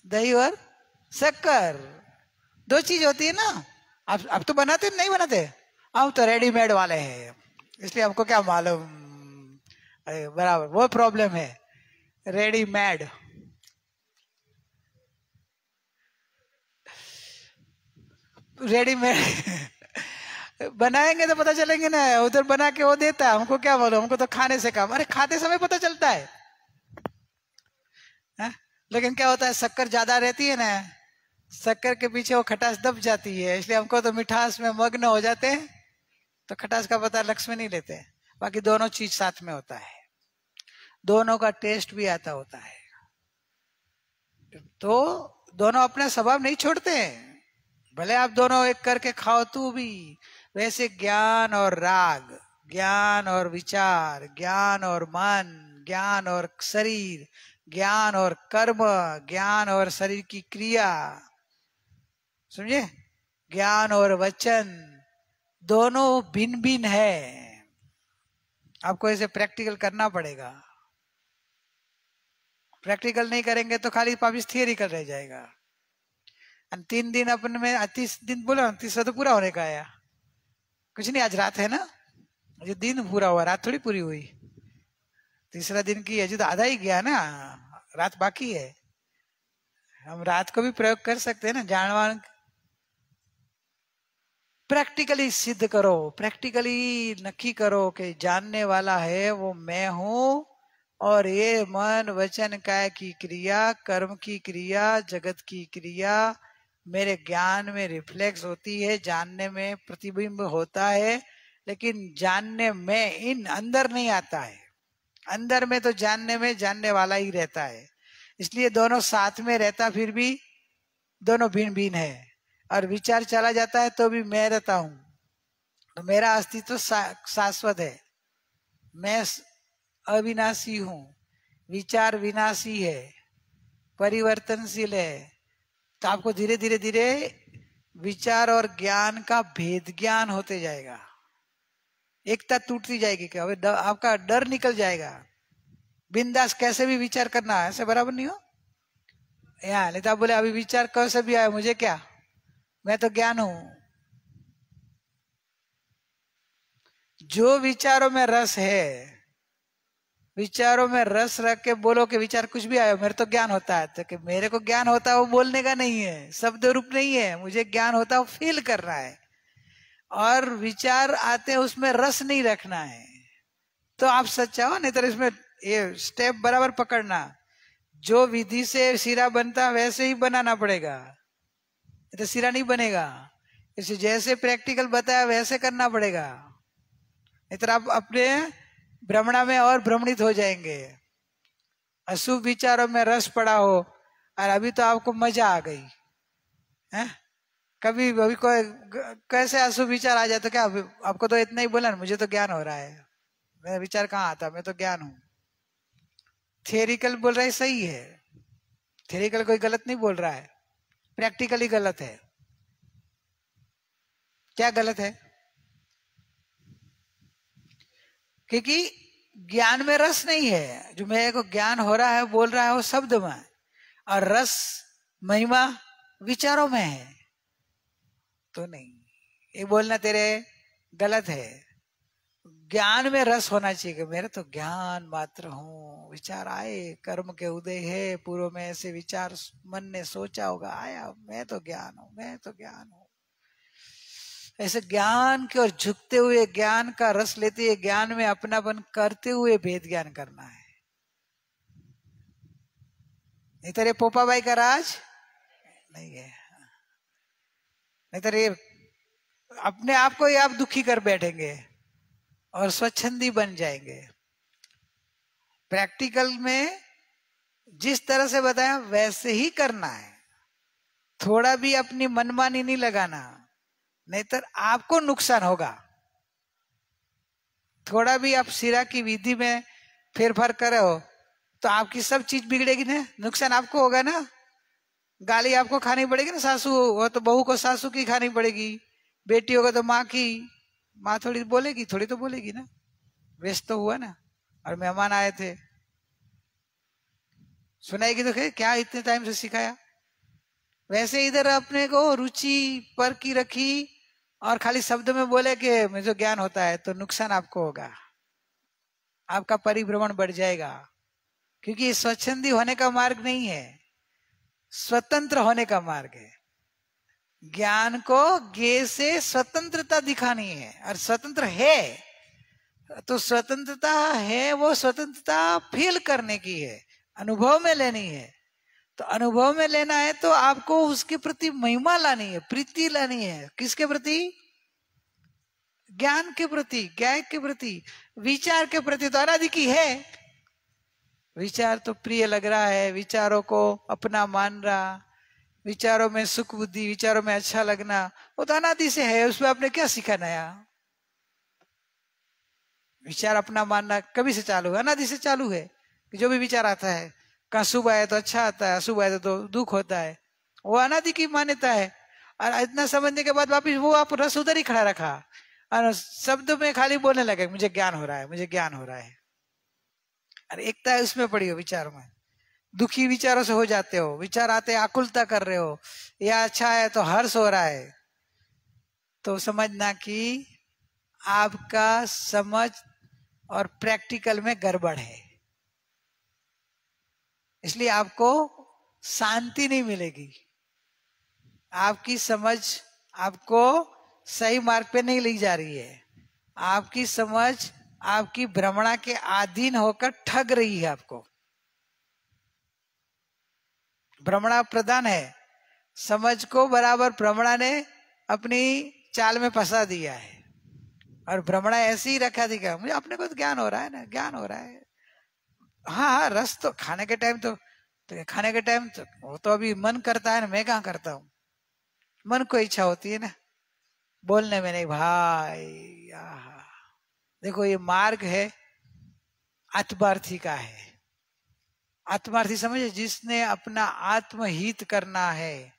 दही और शक्कर, दो चीज होती है ना। आप तो बनाते नहीं बनाते? हम तो रेडीमेड वाले हैं, इसलिए हमको क्या मालूम। बराबर वो प्रॉब्लम है, रेडीमेड। रेडीमेड बनाएंगे तो पता चलेंगे ना, उधर बना के वो देता है, हमको क्या मालूम, हमको तो खाने से काम। अरे खाते समय पता चलता है, लेकिन क्या होता है, शक्कर ज्यादा रहती है ना, शक्कर के पीछे वो खटास दब जाती है, इसलिए हमको तो मिठास में मग्न हो जाते हैं, तो खटास का पता लक्ष्य में नहीं लेते। बाकी दोनों चीज साथ में होता है, दोनों का टेस्ट भी आता होता है, तो दोनों अपना स्वभाव नहीं छोड़ते हैं। भले आप दोनों एक करके खाओ तू भी, वैसे ज्ञान और राग, ज्ञान और विचार, ज्ञान और मन, ज्ञान और शरीर, ज्ञान और कर्म, ज्ञान और शरीर की क्रिया, समझे, ज्ञान और वचन, दोनों भिन्न भिन्न है। आपको इसे प्रैक्टिकल करना पड़ेगा। प्रैक्टिकल नहीं करेंगे तो खाली पापिस थियरिकल रह जाएगा। 3 दिन अपन में 30 दिन बोला, 30 तो पूरा होने का आया, कुछ नहीं, आज रात है ना, जो दिन पूरा हुआ, रात थोड़ी पूरी हुई। तीसरा दिन की अजू तो आधा ही गया ना, रात बाकी है। हम रात को भी प्रयोग कर सकते हैं ना, जानवान। प्रैक्टिकली सिद्ध करो, प्रैक्टिकली नक्की करो कि जानने वाला है वो मैं हूं, और ये मन वचन काय की क्रिया, कर्म की क्रिया, जगत की क्रिया मेरे ज्ञान में रिफ्लेक्स होती है, जानने में प्रतिबिंब होता है, लेकिन जानने में इन अंदर नहीं आता है। अंदर में तो जानने में जानने वाला ही रहता है, इसलिए दोनों साथ में रहता फिर भी दोनों भिन्न भिन्न है। और विचार चला जाता है तो भी मैं रहता हूं, तो मेरा अस्तित्व शाश्वत है। मैं अविनाशी हूं, विचार विनाशी है, परिवर्तनशील है। तो आपको धीरे धीरे धीरे विचार और ज्ञान का भेद ज्ञान होते जाएगा, एकता टूटती जाएगी। क्या आपका डर निकल जाएगा। बिंदास कैसे भी विचार करना है, ऐसे बराबर नहीं हो। यहाँ नहीं तो आप बोले अभी विचार कैसे भी आया, मुझे क्या, मैं तो ज्ञान हूं। जो विचारों में रस है, विचारों में रस रख के बोलो कि विचार कुछ भी आया मेरे तो ज्ञान होता है, तो कि मेरे को ज्ञान होता है वो बोलने का नहीं है, शब्द रूप नहीं है। मुझे ज्ञान होता है वो फील कर रहा है, और विचार आते हैं उसमें रस नहीं रखना है, तो आप सच्चा हो। नहीं तो इसमें ये स्टेप बराबर पकड़ना, जो विधि से सिरा बनता वैसे ही बनाना पड़ेगा, तो सिरा नहीं बनेगा। इसे जैसे प्रैक्टिकल बताया वैसे करना पड़ेगा, नहीं तो आप अपने भ्रमणा में और भ्रमणित हो जाएंगे। अशुभ विचारों में रस पड़ा हो, और अभी तो आपको मजा आ गई है। कभी अभी कोई कैसे अशुभ विचार आ जाए तो क्या, आपको तो इतना ही बोला ना, मुझे तो ज्ञान हो रहा है। मेरा विचार कहाँ आता, मैं तो ज्ञान हूं। थियरिकल बोल रहा है सही है, थियरिकल कोई गलत नहीं बोल रहा है, प्रैक्टिकली गलत है। क्या गलत है? क्योंकि ज्ञान में रस नहीं है। जो मेरे को ज्ञान हो रहा है बोल रहा है वो शब्द में, और रस महिमा विचारों में है, तो नहीं, ये बोलना तेरे गलत है। ज्ञान में रस होना चाहिए कि मेरा तो ज्ञान मात्र हूं। विचार आए, कर्म के उदय है, पूर्व में ऐसे विचार मन ने सोचा होगा, आया, मैं तो ज्ञान हूं, मैं तो ज्ञान हूं। ऐसे ज्ञान की ओर झुकते हुए, ज्ञान का रस लेते हुए, ज्ञान में अपनापन करते हुए भेद ज्ञान करना है। नहीं तो ये पोपा भाई का राज नहीं है, नहीं तो ये अपने आप को ही आप दुखी कर बैठेंगे और स्वच्छंदी बन जाएंगे। प्रैक्टिकल में जिस तरह से बताया वैसे ही करना है, थोड़ा भी अपनी मनमानी नहीं लगाना, नहीं तो आपको नुकसान होगा। थोड़ा भी आप सिरा की विधि में फेरफार करे हो तो आपकी सब चीज बिगड़ेगी ना, नुकसान आपको होगा ना। गाली आपको खानी पड़ेगी ना, सासू हो तो बहू को सासू की खानी पड़ेगी, बेटी होगा तो माँ की। माँ थोड़ी बोलेगी, थोड़ी तो बोलेगी ना, वेस्ट तो हुआ ना। और मेहमान आए थे, सुनाएगी तो क्या इतने टाइम से सिखाया। वैसे इधर अपने को रुचि पर की रखी और खाली शब्द में बोले कि मुझे ज्ञान होता है, तो नुकसान आपको होगा, आपका परिभ्रमण बढ़ जाएगा। क्योंकि ये स्वच्छंदी होने का मार्ग नहीं है, स्वतंत्र होने का मार्ग है। ज्ञान को ज्ञे से स्वतंत्रता दिखानी है, और स्वतंत्र है तो स्वतंत्रता है, वो स्वतंत्रता फील करने की है, अनुभव में लेनी है। तो अनुभव में लेना है तो आपको उसके प्रति महिमा लानी है, प्रीति लानी है। किसके प्रति? ज्ञान के प्रति, ज्ञान के प्रति, विचार के प्रति तो अनादि की है। विचार तो प्रिय लग रहा है, विचारों को अपना मान रहा, विचारों में सुख बुद्धि, विचारों में अच्छा लगना, वो तो अनादि से है। उसमें आपने क्या सीखा नया? विचार अपना मानना कभी से चालू है? अनादि से चालू है कि जो भी विचार आता है, कहाँ शुभ आए तो अच्छा आता है, अशुभ आए तो दुख होता है, वो अनादि की मान्यता है। और इतना समझने के बाद वापिस वो आप रस उधर ही खड़ा रखा, और शब्द में खाली बोलने लगे मुझे ज्ञान हो रहा है, मुझे ज्ञान हो रहा है। अरे एकता है उसमें पड़ी हो विचारों में। दुखी विचारों से हो जाते हो, विचार आते आकुलता कर रहे हो, या अच्छा है तो हर्ष हो रहा है, तो समझना कि आपका समझ और प्रैक्टिकल में गड़बड़ है। इसलिए आपको शांति नहीं मिलेगी, आपकी समझ आपको सही मार्ग पे नहीं ले जा रही है, आपकी समझ आपकी भ्रमणा के अधीन होकर ठग रही है आपको। भ्रमणा प्रधान है, समझ को बराबर भ्रमणा ने अपनी चाल में फंसा दिया है। और भ्रमणा ऐसे ही रखा थी क्या, मुझे अपने को तो ज्ञान हो रहा है ना, ज्ञान हो रहा है। हाँ हाँ, रस तो खाने के टाइम तो खाने के टाइम तो वो तो अभी मन करता है ना, मैं कहाँ करता हूँ। मन को इच्छा होती है ना, बोलने में नहीं भाई। देखो ये मार्ग है आत्मार्थी का है। आत्मार्थी समझे, जिसने अपना आत्महित करना है,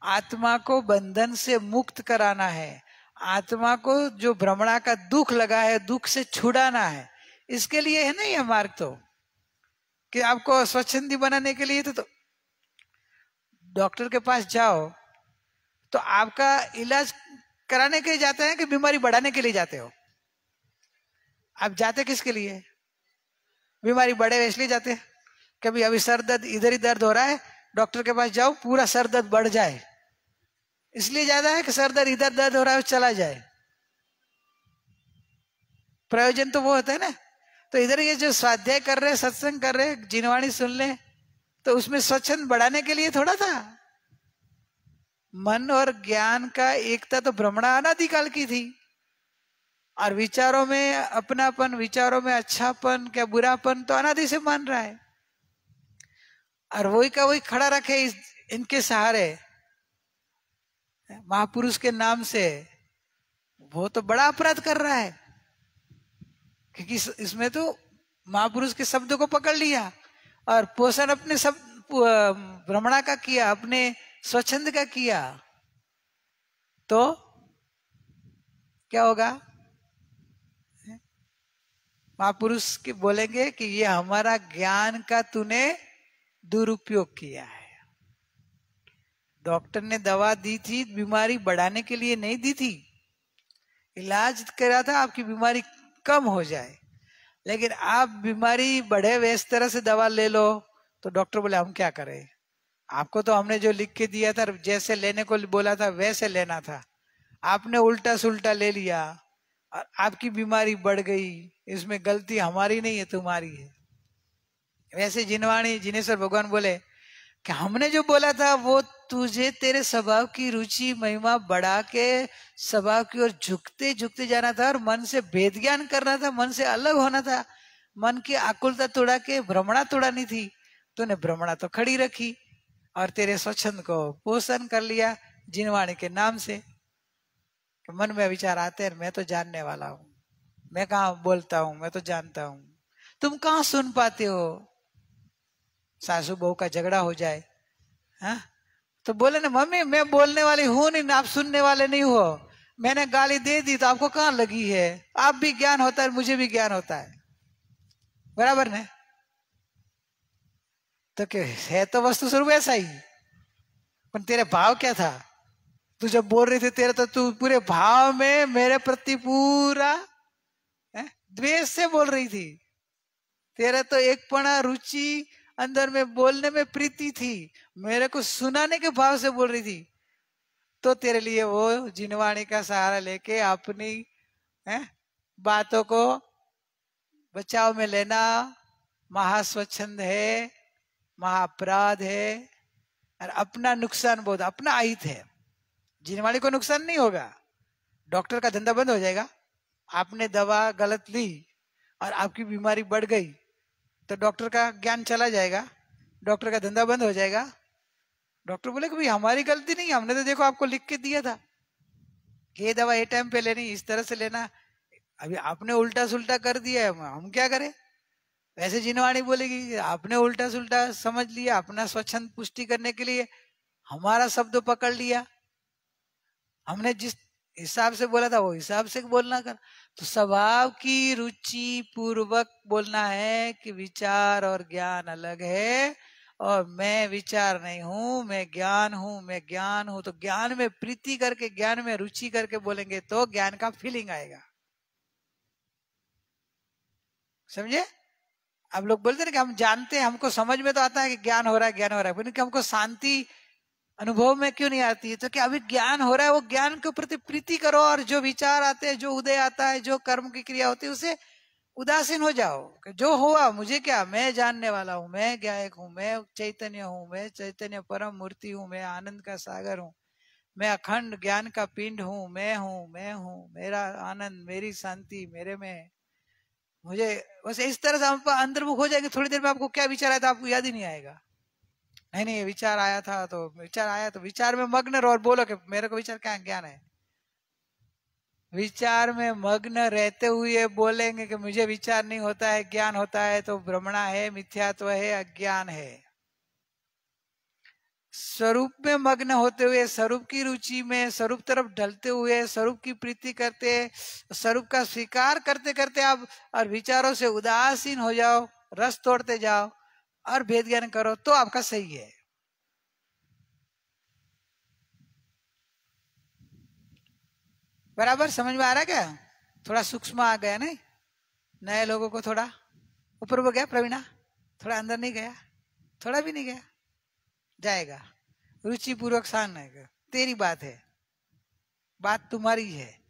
आत्मा को बंधन से मुक्त कराना है, आत्मा को जो भ्रमणा का दुख लगा है दुख से छुड़ाना है, इसके लिए है ना यह मार्ग। तो कि आपको स्वच्छंदी बनाने के लिए तो डॉक्टर के पास जाओ तो आपका इलाज कराने के लिए जाते हैं कि बीमारी बढ़ाने के लिए जाते हो? आप जाते किसके लिए? बीमारी बढ़े इसलिए जाते हैं। कभी अभी सर दर्द इधर ही दर्द हो रहा है, डॉक्टर के पास जाओ पूरा सर दर्द बढ़ जाए, इसलिए ज्यादा है कि सर दर्द इधर दर्द हो रहा है चला जाए। प्रयोजन तो वो होता है ना। तो इधर ये जो स्वाध्याय कर रहे, सत्संग कर रहे, जिनवाणी सुन ले, तो उसमें स्वच्छंद बढ़ाने के लिए थोड़ा था। मन और ज्ञान का एकता तो भ्रमणा अनादिकाल की थी। और विचारों में अपनापन, विचारों में अच्छापन क्या बुरापन तो अनादि से मान रहा है। और वही का वही खड़ा रखे इनके सहारे महापुरुष के नाम से, वो तो बड़ा अपराध कर रहा है। क्योंकि इसमें तो महापुरुष के शब्दों को पकड़ लिया और पोषण अपने सब भ्रमणा का किया, अपने स्वच्छंद का किया, तो क्या होगा? महापुरुष के बोलेंगे कि ये हमारा ज्ञान का तूने दुरुपयोग किया है। डॉक्टर ने दवा दी थी बीमारी बढ़ाने के लिए नहीं दी थी, इलाज करा था आपकी बीमारी कम हो जाए। लेकिन आप बीमारी बढ़े हुए इस तरह से दवा ले लो तो डॉक्टर बोले हम क्या करें, आपको तो हमने जो लिख के दिया था जैसे लेने को बोला था वैसे लेना था, आपने उल्टा सुल्टा ले लिया और आपकी बीमारी बढ़ गई, इसमें गलती हमारी नहीं है तुम्हारी है। वैसे जिनवाणी जिनेश्वर भगवान बोले कि हमने जो बोला था वो तुझे तेरे स्वभाव की रुचि महिमा बढ़ा के स्वभाव की ओर झुकते झुकते जाना था और मन से भेद ज्ञान करना था, मन से अलग होना था, मन की आकुलता तोड़ा के भ्रमणा तोड़ानी थी। तूने भ्रमणा तो खड़ी रखी और तेरे स्वच्छंद को पोषण कर लिया जिनवाणी के नाम से। मन में विचार आते हैं मैं तो जानने वाला हूं, मैं कहाँ बोलता हूं, मैं तो जानता हूं, तुम कहाँ सुन पाते हो। सासू बहू का झगड़ा हो जाए, हाँ तो बोले ना मम्मी मैं बोलने वाली हूं नहीं, आप सुनने वाले नहीं हो, मैंने गाली दे दी तो आपको कहाँ लगी है, आप भी ज्ञान होता है मुझे भी ज्ञान होता है, बराबर ने। तो क्या है, तो वस्तु स्वरूप ऐसा ही, पर तेरे भाव क्या था? तू जब बोल रही थी तेरा तो तू पूरे भाव में मेरे प्रति पूरा द्वेष से बोल रही थी। तेरा तो एकपणा रुचि अंदर में बोलने में प्रीति थी, मेरे को सुनाने के भाव से बोल रही थी। तो तेरे लिए वो जिनवाणी का सहारा लेके अपनी बातों को बचाव में लेना महास्वच्छंद है, महाअपराध है और अपना नुकसान बहुत अपना अहित है। जिनवाणी को नुकसान नहीं होगा, डॉक्टर का धंधा बंद हो जाएगा। आपने दवा गलत ली और आपकी बीमारी बढ़ गई तो डॉक्टर का ज्ञान चला जाएगा, डॉक्टर का धंधा बंद हो जाएगा। डॉक्टर बोले कि भाई हमारी गलती नहीं, हमने तो देखो आपको लिख के दिया था कि ये दवा ये टाइम पे लेनी, इस तरह से लेना, अभी आपने उल्टा सुल्टा कर दिया है, हम क्या करें। वैसे जिनवाणी बोलेगी आपने उल्टा सुल्टा समझ लिया, अपना स्वच्छंद पुष्टि करने के लिए हमारा शब्द पकड़ लिया, हमने जिस हिसाब से बोला था वो हिसाब से बोलना कर। तो स्वभाव की रुचि पूर्वक बोलना है कि विचार और ज्ञान अलग है और मैं विचार नहीं हूं, मैं ज्ञान हूं, मैं ज्ञान हूं। तो ज्ञान में प्रीति करके, ज्ञान में रुचि करके बोलेंगे तो ज्ञान का फीलिंग आएगा, समझे। अब लोग बोलते हैं कि हम जानते हैं, हमको समझ में तो आता है कि ज्ञान हो रहा है, ज्ञान हो रहा है, लेकिन हमको शांति अनुभव में क्यों नहीं आती है? तो क्या अभी ज्ञान हो रहा है, वो ज्ञान के प्रति प्रीति करो और जो विचार आते हैं, जो उदय आता है, जो कर्म की क्रिया होती है उसे उदासीन हो जाओ कि जो हुआ मुझे क्या, मैं जानने वाला हूं, मैं गायक हूं, मैं चैतन्य हूं, मैं चैतन्य परम मूर्ति हूं, मैं आनंद का सागर हूं, मैं अखंड ज्ञान का पिंड हूं, मैं हूं, मेरा आनंद, मेरी शांति मेरे में। मुझे बस इस तरह से आप अंतर्मुख हो जाएंगे, थोड़ी देर में आपको क्या विचार आया था आपको याद ही नहीं आएगा। नहीं नहीं, विचार आया था तो विचार आया तो विचार में मग्न रहो और बोलो कि मेरे को विचार क्या ज्ञान है। विचार में मग्न रहते हुए बोलेंगे कि मुझे विचार नहीं होता है, ज्ञान होता है, तो भ्रमणा है, मिथ्यात्व है, अज्ञान है। स्वरूप में मग्न होते हुए, स्वरूप की रुचि में, स्वरूप तरफ ढलते हुए, स्वरूप की प्रीति करते, स्वरूप का स्वीकार करते करते आप और विचारों से उदासीन हो जाओ, रस तोड़ते जाओ और भेद ज्ञान करो तो आपका सही है। बराबर समझ में आ रहा क्या? थोड़ा सूक्ष्म आ गया नहीं? नए लोगों को थोड़ा ऊपर हो गया प्रवीणा, थोड़ा अंदर नहीं गया, थोड़ा भी नहीं गया, जाएगा रुचि पूर्वक सान है। तेरी बात है, बात तुम्हारी है।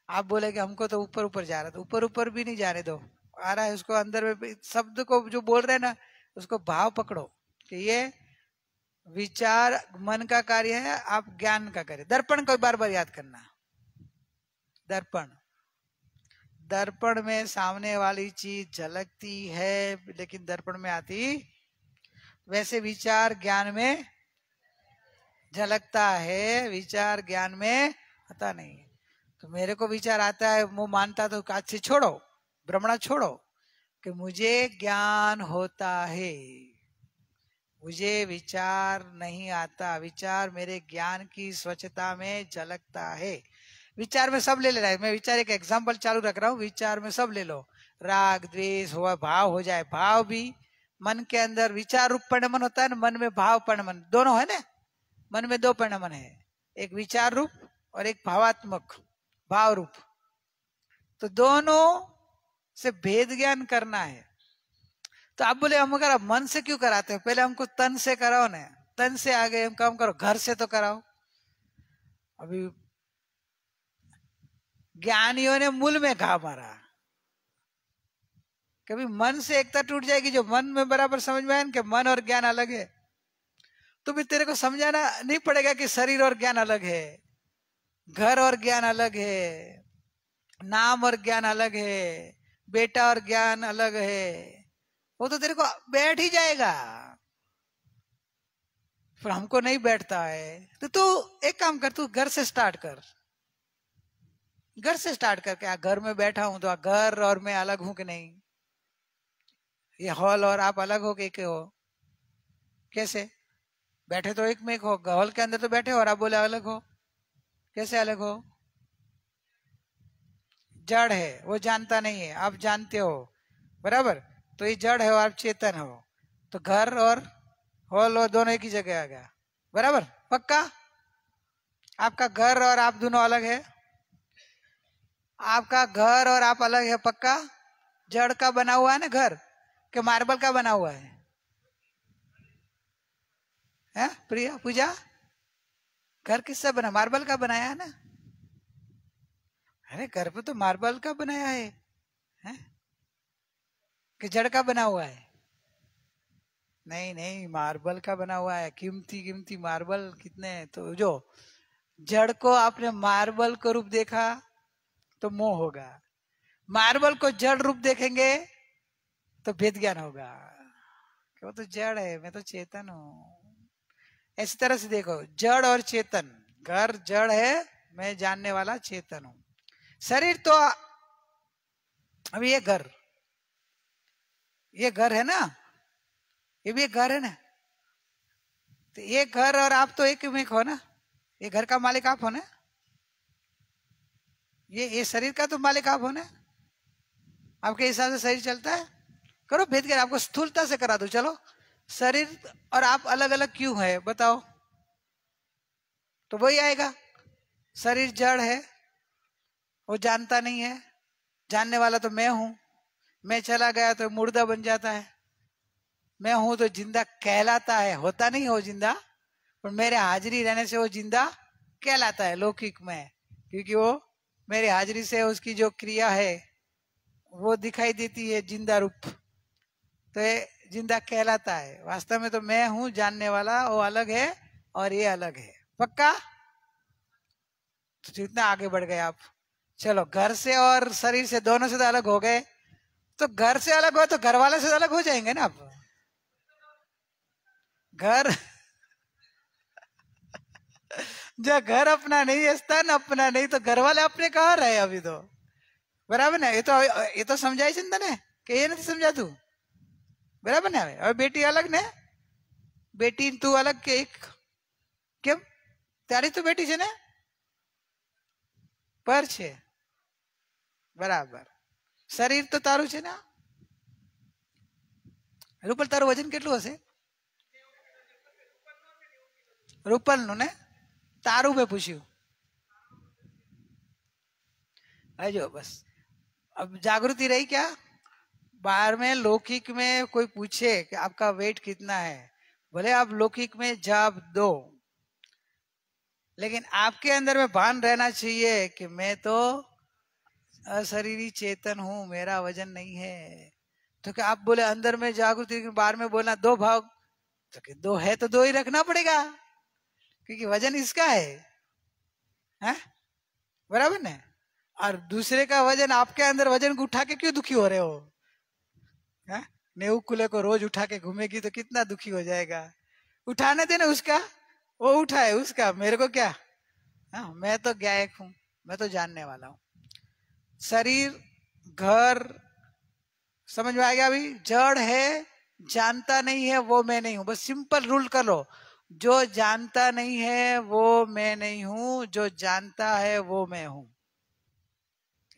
आप बोले कि हमको तो ऊपर ऊपर जा रहा, तो ऊपर ऊपर भी नहीं जाने दो, आ रहा है उसको अंदर में, शब्द को जो बोल रहे हैं ना उसको भाव पकड़ो कि ये विचार मन का कार्य है, आप ज्ञान का कार्य। दर्पण को बार बार याद करना, दर्पण, दर्पण में सामने वाली चीज झलकती है लेकिन दर्पण में आती, वैसे विचार ज्ञान में झलकता है, विचार ज्ञान में आता नहीं। तो मेरे को विचार आता है, वो मानता तो आज से छोड़ो, भ्रमणा छोड़ो कि मुझे ज्ञान होता है, मुझे विचार नहीं आता, विचार मेरे ज्ञान की स्वच्छता में झलकता है। विचार में सब ले लेना है, मैं विचार एक एग्जांपल चालू रख रहा हूँ, विचार में सब ले लो, राग द्वेष हुआ, भाव हो जाए, भाव भी मन के अंदर विचार रूप परिणमन होता है ना, मन में भाव परिणमन दोनों है ना, मन में दो परिणमन है, एक विचार रूप और एक भावात्मक भाव रूप। तो दोनों से भेद ज्ञान करना है। तो आप बोले हम अगर मन से क्यों कराते हो, पहले हमको तन से कराओ ना, तन से आगे हम काम करो, घर से तो कराओ। अभी ज्ञानियों ने मूल में घा मारा, कभी मन से एकता टूट जाएगी, जो मन में बराबर समझ में आए कि मन और ज्ञान अलग है, तो भी तेरे को समझाना नहीं पड़ेगा कि शरीर और ज्ञान अलग है, घर और ज्ञान अलग है, नाम और ज्ञान अलग है, बेटा और ज्ञान अलग है, वो तो तेरे को बैठ ही जाएगा। पर हमको नहीं बैठता है, तो तू एक काम कर, तू घर से स्टार्ट कर, घर से स्टार्ट करके घर में बैठा हूं तो घर और मैं अलग हूं कि नहीं, ये हॉल और आप अलग हो के हो, कैसे बैठे तो एक में एक हो, हॉल के अंदर तो बैठे हो और आप बोले अलग हो, कैसे अलग हो? जड़ है, वो जानता नहीं है, आप जानते हो, बराबर। तो ये जड़ है और आप चेतन हो, तो घर और हॉल और दोनों एक ही जगह आ गया, बराबर पक्का। आपका घर और आप दोनों अलग है, आपका घर और आप अलग है पक्का। जड़ का बना हुआ है ना घर, कि मार्बल का बना हुआ है? प्रिया पूजा, घर किससे बना? मार्बल का बनाया है ना? अरे घर पे तो मार्बल का बनाया है? कि जड़ का बना हुआ है? नहीं नहीं, मार्बल का बना हुआ है, कीमती कीमती मार्बल कितने। तो जो जड़ को आपने मार्बल को रूप देखा तो मोह होगा, मार्बल को जड़ रूप देखेंगे तो भेद ज्ञान होगा, कि वो तो जड़ है, मैं तो चेतन हूं। इस तरह से देखो, जड़ और चेतन, घर जड़ है, मैं जानने वाला चेतन हूं। शरीर तो अभी ये घर है ना, ये भी एक घर है ना, तो ये घर और आप तो एक में हो ना, ये घर का मालिक आप हो ना, ये शरीर का तो मालिक आप हो ना, आपके हिसाब से शरीर चलता है। करो भेद ज्ञान, आपको स्थूलता से करा दो, चलो शरीर और आप अलग अलग क्यों है बताओ, तो वही आएगा। शरीर जड़ है, वो जानता नहीं है, जानने वाला तो मैं हूं, मैं चला गया तो मुर्दा बन जाता है, मैं हूं तो जिंदा कहलाता है, होता नहीं हो जिंदा, पर मेरे हाजिरी रहने से वो जिंदा कहलाता है लौकिक में, क्योंकि वो मेरी हाजिरी से उसकी जो क्रिया है वो दिखाई देती है जिंदा रूप, तो ये जिंदा कहलाता है। वास्तव में तो मैं हूं जानने वाला, वो अलग है और ये अलग है। पक्का? तो जितना आगे बढ़ गए आप। चलो, घर से और शरीर से, दोनों से तो अलग हो गए, तो घर से अलग हो तो घर वाले से अलग हो जाएंगे ना आप। घर जब घर अपना नहीं है, स्थान अपना नहीं, तो घर वाले अपने कहाँ रहे अभी तो। बराबर ना? ये तो समझाई चिंतन है कि ये नहीं समझा तू? बराबर ना? और बेटी अलग ने, बेटी तू अलग के एक, કેમ તારી તો બેટી છે ને પર છે, બરાબર. શરીર તો તારું છે ને. રૂપલ તારું વજન કેટલું હશે? રૂપલ નું ને તારું મેં પૂછ્યું. जो बस अब जागृति रही क्या? बाहर में लौकिक में कोई पूछे कि आपका वेट कितना है, भले आप लौकिक में जवाब दो, लेकिन आपके अंदर में भान रहना चाहिए कि मैं तो अशरीरी चेतन हूं, मेरा वजन नहीं है. तो क्या आप बोले अंदर में जागृति, बाहर में बोलना दो भाव, तो कि दो है तो दो ही रखना पड़ेगा, क्योंकि वजन इसका है? बराबर ना? और दूसरे का वजन, आपके अंदर वजन को उठा के क्यों दुखी हो रहे हो? नेऊ कुले को रोज उठा के घूमेगी तो कितना दुखी हो जाएगा. उठाने देना उसका, वो उठाए उसका, मेरे को क्या. मैं तो गायक हूं, मैं तो जानने वाला हूं. शरीर घर समझ में आ गया? अभी जड़ है, जानता नहीं है, वो मैं नहीं हूं. बस सिंपल रूल कर लो, जो जानता नहीं है वो मैं नहीं हूं, जो जानता है वो मैं हूं.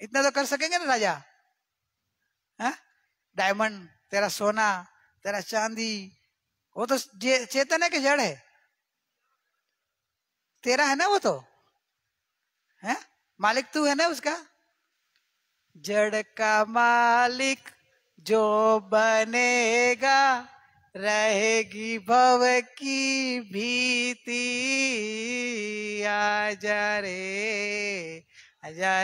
इतना तो कर सकेंगे ना राजा? डायमंड, तेरा सोना, तेरा चांदी, वो तो चेतन है कि जड़ है? तेरा है ना वो तो, है मालिक तू है ना उसका. जड़ का मालिक जो बनेगा, रहेगी भव की भीति. आजा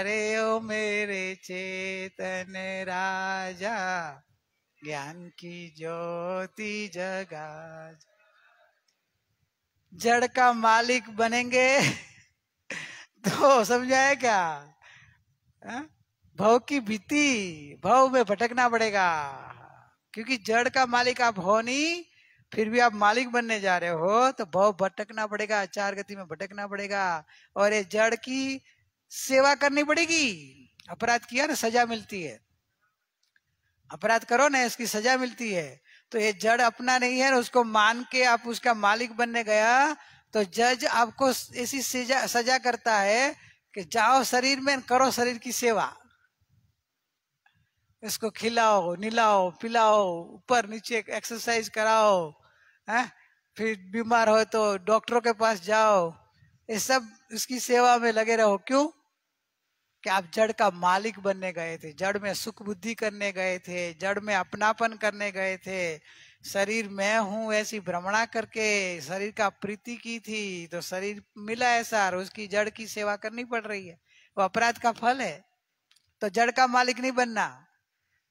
रे ओ मेरे चेतन राजा, ज्ञान की ज्योति जगा. जड़ का मालिक बनेंगे तो समझाए क्या? भव की भीति, भव में भटकना पड़ेगा, क्योंकि जड़ का मालिक आप हो नहीं, फिर भी आप मालिक बनने जा रहे हो, तो भव भटकना पड़ेगा, चार गति में भटकना पड़ेगा. और ये जड़ की सेवा करनी पड़ेगी. अपराध किया ना, सजा मिलती है. अपराध करो ना, इसकी सजा मिलती है. तो ये जड़ अपना नहीं है, उसको मान के आप उसका मालिक बनने गया, तो जज आपको ऐसी सजा करता है कि जाओ शरीर में, करो शरीर की सेवा, इसको खिलाओ, निलाओ, पिलाओ, ऊपर नीचे एक्सरसाइज कराओ, है? फिर बीमार हो तो डॉक्टरों के पास जाओ, ये सब इसकी सेवा में लगे रहो. क्यों? कि आप जड़ का मालिक बनने गए थे, जड़ में सुख बुद्धि करने गए थे, जड़ में अपनापन करने गए थे. शरीर मैं हूं ऐसी भ्रमणा करके शरीर का प्रीति की थी, तो शरीर मिला ऐसा, और उसकी जड़ की सेवा करनी पड़ रही है. वो अपराध का फल है. तो जड़ का मालिक नहीं बनना,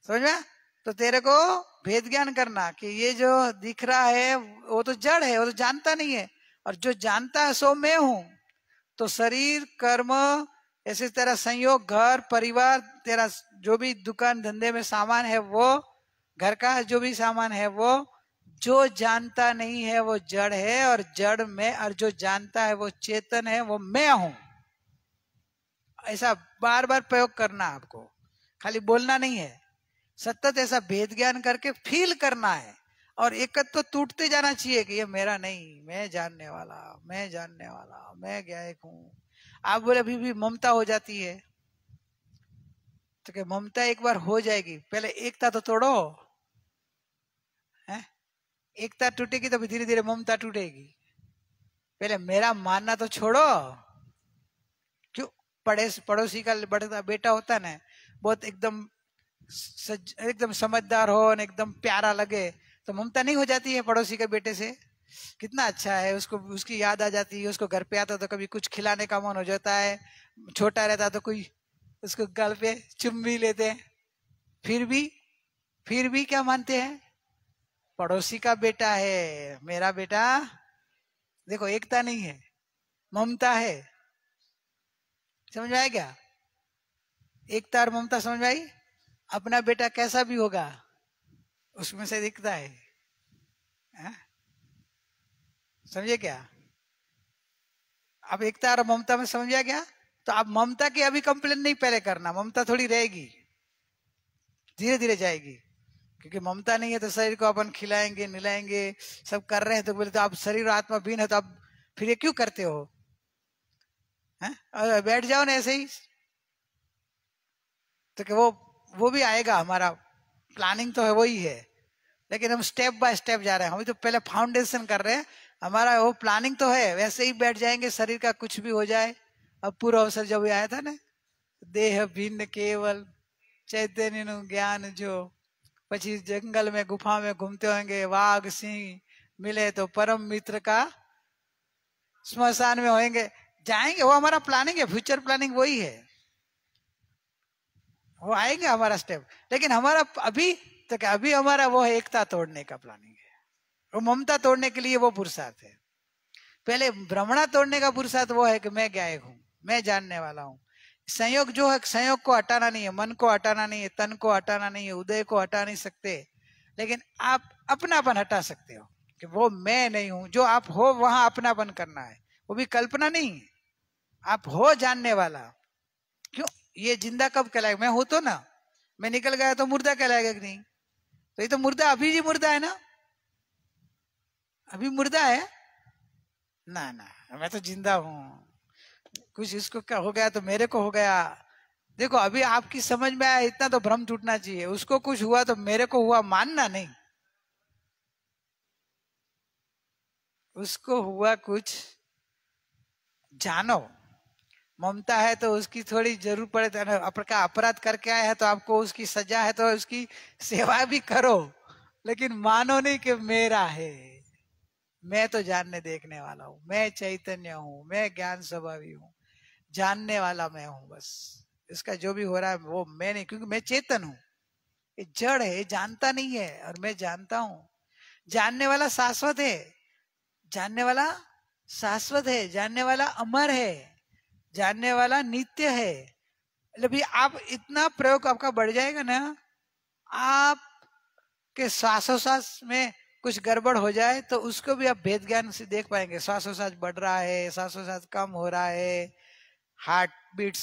समझ में? तो तेरे को भेद ज्ञान करना कि ये जो दिख रहा है वो तो जड़ है, वो तो जानता नहीं है, और जो जानता है सो मैं हूं. तो शरीर, कर्म, ऐसे तेरा संयोग, घर परिवार, तेरा जो भी दुकान धंधे में सामान है वो, घर का जो भी सामान है वो, जो जानता नहीं है वो जड़ है, और जड़ में, और जो जानता है वो चेतन है, वो मैं हूं. ऐसा बार बार प्रयोग करना आपको, खाली बोलना नहीं है. सतत ऐसा भेद ज्ञान करके फील करना है, और एकत्व तो टूटते जाना चाहिए कि ये मेरा नहीं, मैं जानने वाला, मैं जानने वाला, मैं गायक हूं. आप बोले अभी भी ममता हो जाती है, तो क्या ममता एक बार हो जाएगी, पहले एकता तो तोड़ो, है? एकता टूटेगी तो धीरे धीरे ममता टूटेगी. पहले मेरा मानना तो छोड़ो. क्यों? पड़ोसी का बड़ा बेटा होता है ना, बहुत एकदम समझदार हो, एकदम प्यारा लगे, तो ममता नहीं हो जाती है पड़ोसी के बेटे से? कितना अच्छा है, उसको उसकी याद आ जाती है, उसको घर पे आता तो कभी कुछ खिलाने का मन हो जाता है, छोटा रहता तो कोई उसको गल पे चुम भी लेते हैं, फिर भी क्या मानते हैं? पड़ोसी का बेटा है, मेरा बेटा। देखो, एकता नहीं है, ममता है। समझ में आया क्या? एकता और ममता समझ में आई? अपना बेटा कैसा भी होगा उसमें से दिखता है, हाँ? समझे क्या? अब एकता और ममता में समझ गया क्या? तो आप ममता की अभी कंप्लेन नहीं पहले करना, ममता थोड़ी रहेगी, धीरे धीरे जाएगी। क्योंकि ममता नहीं है तो शरीर को अपन खिलाएंगे निलाएंगे सब कर रहे हैं, तो बोले तो आप शरीर आत्मा भिन्न है, तो आप फिर ये क्यों करते हो? हैं? और बैठ जाओ ना ऐसे ही। तो कि वो भी आएगा, हमारा प्लानिंग तो है वही है, लेकिन हम स्टेप बाय स्टेप जा रहे हैं। हम तो पहले फाउंडेशन कर रहे हैं, हमारा वो प्लानिंग तो है, वैसे ही बैठ जाएंगे, शरीर का कुछ भी हो जाए। अब पूरा अवसर जब आया था ना, देह भिन्न केवल चैतन्य नु ज्ञान जो, પછી जंगल में गुफा में घूमते होंगे, वाघ सिंह मिले तो परम मित्र का स्मशान में होंगे, जाएंगे। वो हमारा प्लानिंग है, फ्यूचर प्लानिंग वही है, वो आएंगे हमारा स्टेप। लेकिन हमारा अभी तक, अभी हमारा वो है एकता तोड़ने का प्लानिंग है, वो ममता तोड़ने के लिए वो पुरुषार्थ है। पहले भ्रमणा तोड़ने का पुरुषार्थ वो है कि मैं गायक हूं, मैं जानने वाला हूं। संयोग जो है, संयोग को हटाना नहीं है, मन को हटाना नहीं है, तन को हटाना नहीं है, उदय को हटा नहीं सकते, लेकिन आप अपनापन हटा सकते हो कि वो मैं नहीं हूं। जो आप हो वहां अपनापन करना है, वो भी कल्पना नहीं है, आप हो जानने वाला। क्यों? ये जिंदा कब कहलाएगा? मैं हूं तो ना, मैं निकल गया तो मुर्दा कहलाएगा कि नहीं? तो ये तो मुर्दा अभी जी मुर्दा है ना, अभी मुर्दा है ना। ना, मैं तो जिंदा हूं, कुछ इसको क्या हो गया तो मेरे को हो गया। देखो, अभी आपकी समझ में आया, इतना तो भ्रम टूटना चाहिए। उसको कुछ हुआ तो मेरे को हुआ मानना नहीं, उसको हुआ कुछ जानो। ममता है तो उसकी थोड़ी जरूर पड़े तो का अपराध करके आया है तो आपको उसकी सजा है तो उसकी सेवा भी करो, लेकिन मानो नहीं कि मेरा है। मैं तो जानने देखने वाला हूं, मैं चैतन्य हूं, मैं ज्ञान स्वभावी हूं, जानने वाला मैं हूं बस। इसका जो भी हो रहा है वो मैं नहीं, क्योंकि मैं चेतन हूं। ये जड़ है, ये जानता नहीं है, और मैं जानता हूं। जानने वाला शाश्वत है, जानने वाला शाश्वत है, जानने वाला अमर है, जानने वाला नित्य है। मतलब भी आप इतना प्रयोग आपका बढ़ जाएगा ना, आप के श्वासोश्वास में कुछ गड़बड़ हो जाए तो उसको भी आप भेद ज्ञान से देख पाएंगे। श्वासोश्वास बढ़ रहा है, श्वासोश्वास कम हो रहा है, हार्ट बीट्स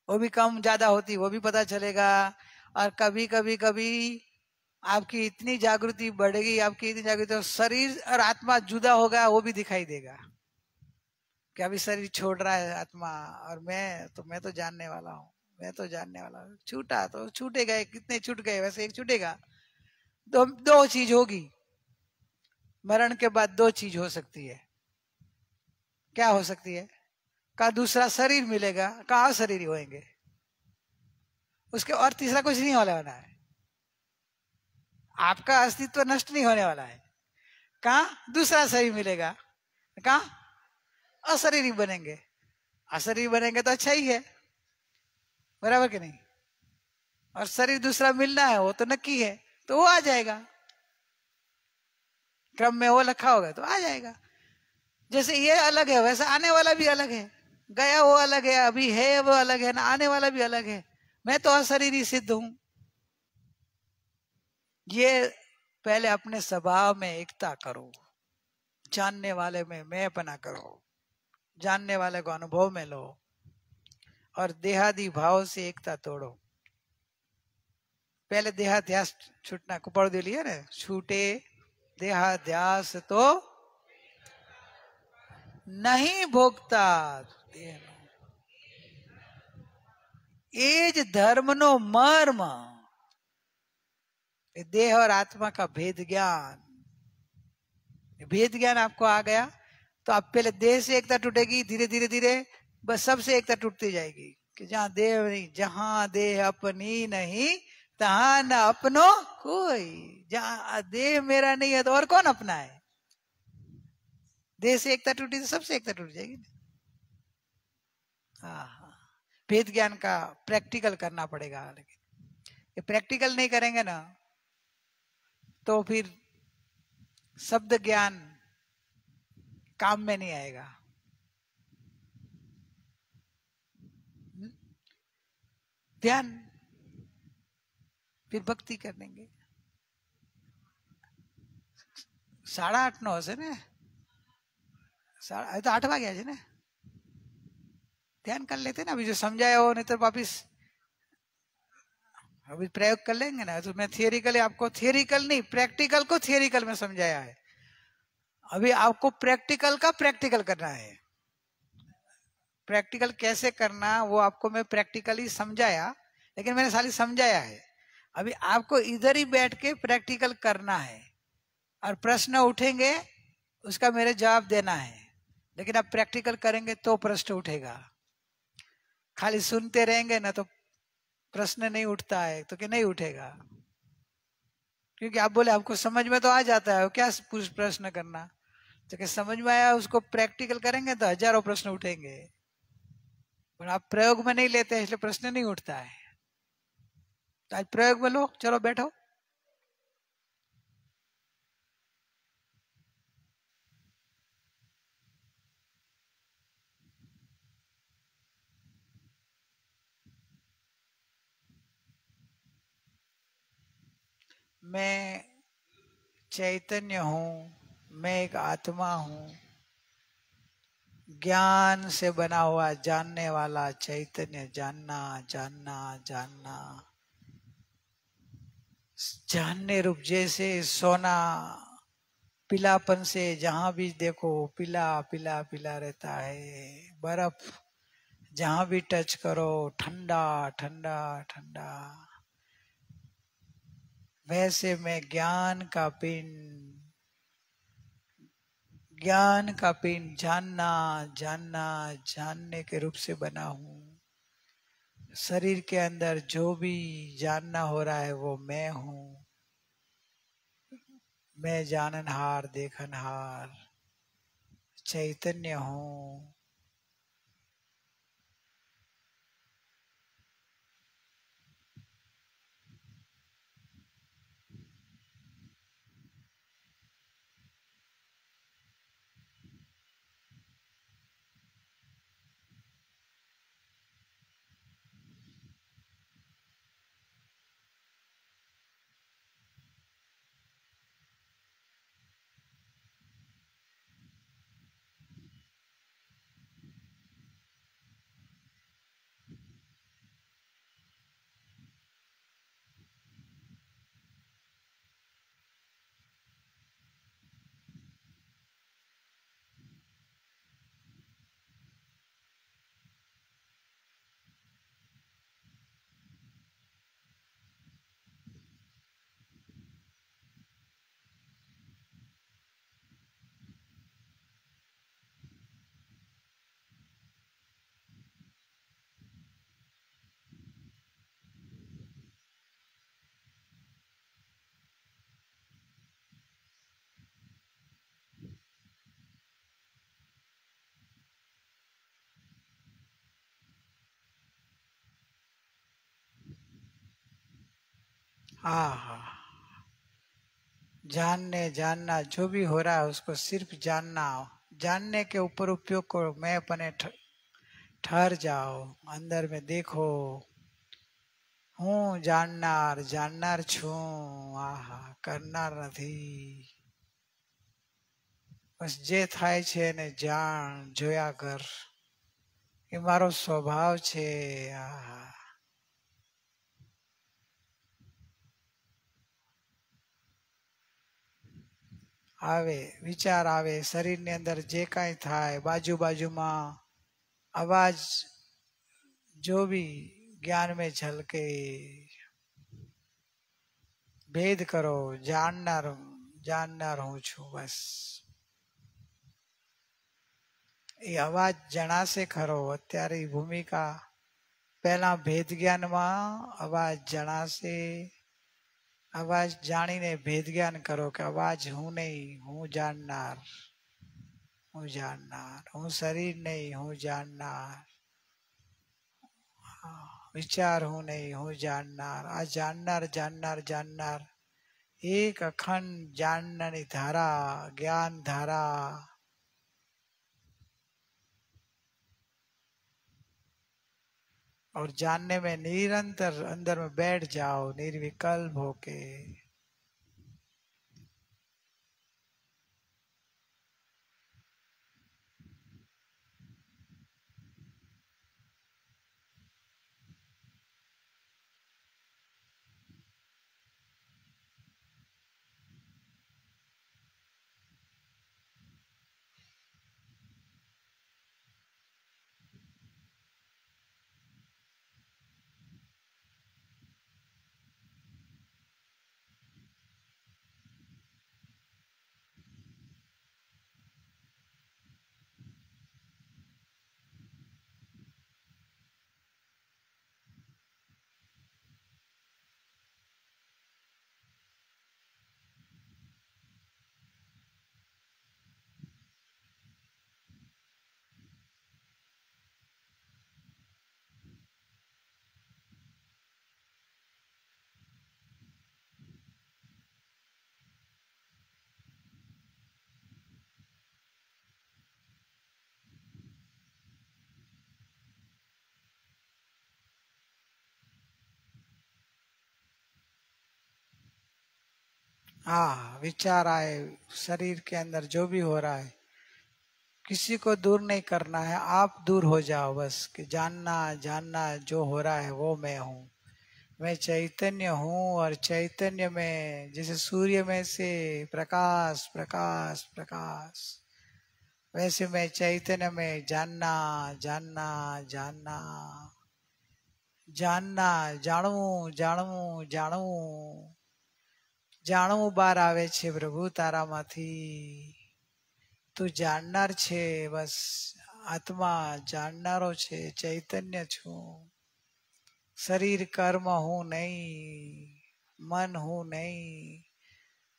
वो भी कम ज्यादा होती, वो भी पता चलेगा। और कभी कभी कभी आपकी इतनी जागृति बढ़ेगी, आपकी इतनी जागृति, शरीर और आत्मा जुदा होगा वो भी दिखाई देगा कि अभी शरीर छोड़ रहा है आत्मा, और मैं तो जानने वाला हूँ, मैं तो जानने वाला हूँ। छूटा तो छूटेगा, कितने छूट गए, वैसे एक छूटेगा। दो चीज होगी, मरण के बाद दो चीज हो सकती है। क्या हो सकती है? का दूसरा शरीर मिलेगा, का शरीर होंगे उसके, और तीसरा कुछ नहीं होने वाला है। आपका अस्तित्व नष्ट नहीं होने वाला है। कहा दूसरा शरीर मिलेगा, कहा अशरीरी बनेंगे। अशरीरी बनेंगे तो अच्छा ही है, बराबर कि नहीं? और शरीर दूसरा मिलना है वो तो नक्की है, तो वो आ जाएगा, क्रम में वो लिखा होगा तो आ जाएगा। जैसे ये अलग है वैसे आने वाला भी अलग है, गया वो अलग है, अभी है वो अलग है ना, आने वाला भी अलग है। मैं तो अशरीरी सिद्ध हूं। ये पहले अपने स्वभाव में एकता करो, जानने वाले में मैं अपना करो, जानने वाले को अनुभव में लो, और देहादि भाव से एकता तोड़ो। पहले देहाध्यास छूटना को पढ़ दिया ना, छूटे देहाध्यास तो नहीं भोगता। एज धर्म नो मर्म, देह और आत्मा का भेद ज्ञान। भेद ज्ञान आपको आ गया तो आप पहले देह से एकता टूटेगी, धीरे धीरे धीरे बस सबसे एकता टूटती जाएगी कि जहां देह नहीं, जहां देह अपनी नहीं तहां न अपनो कोई। जहां देह मेरा नहीं है तो और कौन अपना है? देह से एकता टूटी तो सबसे एकता टूट जाएगी। हाँ, भेद ज्ञान का प्रैक्टिकल करना पड़ेगा। लेकिन ये प्रैक्टिकल नहीं करेंगे ना तो फिर शब्द ज्ञान काम में नहीं आएगा। ध्यान, फिर भक्ति कर देंगे। 8:30-9 से ने तो 8 વાગ્યા છે ને, ध्यान कर लेते ना। अभी जो समझाया हो, नहीं तो वापिस अभी प्रयोग कर लेंगे ना। तो मैं थियरिकली आपको, थियरिकल नहीं प्रैक्टिकल को थियरिकल में समझाया है। अभी आपको प्रैक्टिकल का प्रैक्टिकल करना है। प्रैक्टिकल कैसे करना वो आपको मैं प्रैक्टिकली समझाया, लेकिन मैंने साली समझाया है। अभी आपको इधर ही बैठ के प्रैक्टिकल करना है और प्रश्न उठेंगे उसका मेरे जवाब देना है। लेकिन आप प्रैक्टिकल करेंगे तो प्रश्न उठेगा। खाली सुनते रहेंगे ना तो प्रश्न नहीं उठता है, तो कि नहीं उठेगा। क्योंकि आप बोले आपको समझ में तो आ जाता है, क्या प्रश्न करना। तो कि समझ में आया उसको प्रैक्टिकल करेंगे तो हजारों प्रश्न उठेंगे, पर आप प्रयोग में नहीं लेते इसलिए प्रश्न नहीं उठता है। तो आज प्रयोग में लो, चलो बैठो। मैं चैतन्य हूं, मैं एक आत्मा हूं, ज्ञान से बना हुआ जानने वाला चैतन्य। जानना जानना जानना, जानने रूप। जैसे सोना पीलापन से जहां भी देखो पीला पीला पीला रहता है, बर्फ जहां भी टच करो ठंडा ठंडा ठंडा, वैसे मैं ज्ञान का पिंड, ज्ञान का पिंड जानना जानना जानने के रूप से बना हूं। शरीर के अंदर जो भी जानना हो रहा है वो मैं हूं। मैं जाननहार देखनहार चैतन्य हूं। हाँ, जानने जानना जो भी हो रहा है उसको सिर्फ जानना। जानने के ऊपर उपयोग करो। मैं अपने ठहर जाओ, अंदर में देखो। हूँ जाननार, जाननार छूं। आहा, करनार નથી। બસ જે થાય છે એને જાણ જોયા કર, એ મારો સ્વભાવ છે। આહા, આવે વિચાર આવે શરીરની અંદર જે કાંઈ થાય, બાજુ બાજુમાં आवाज जो भी ज्ञान में झलके, भेद करो। जाननार जाननार हूं छू। बस ये अवाज जणासे खरो। અત્યારે ભૂમિકા પહેલા ભેદ જ્ઞાનમાં અવાજ જણાશે। અવાજ જાણીને ભેદ જ્ઞાન કરો કે અવાજ હું નહીં, હું જાણનાર, હું જાણનાર, હું શરીર નહીં, હું જાણનાર। विचार हूँ नहीं, हूँ जाननार। आ जाननार जाननार जाननार एक अखंड जाननी धारा, ज्ञान धारा। और जानने में निरंतर अंदर में बैठ जाओ निर्विकल्प होके। हाँ, विचार आए शरीर के अंदर जो भी हो रहा है, किसी को दूर नहीं करना है, आप दूर हो जाओ बस। कि जानना जानना जो हो रहा है वो मैं हूँ। मैं चैतन्य हूँ और चैतन्य में जैसे सूर्य में से प्रकाश प्रकाश प्रकाश, वैसे मैं चैतन्य में जानना जानना जानना जानना જાણવું જાણવું જાણવું જાણવું બહાર આવે છે પ્રભુ તારામાંથી। તું જાણનાર છે બસ, આત્મા જાણનારો છે, ચૈતન્ય છું। શરીર કર્મ હું નહીં, મન હું નહીં,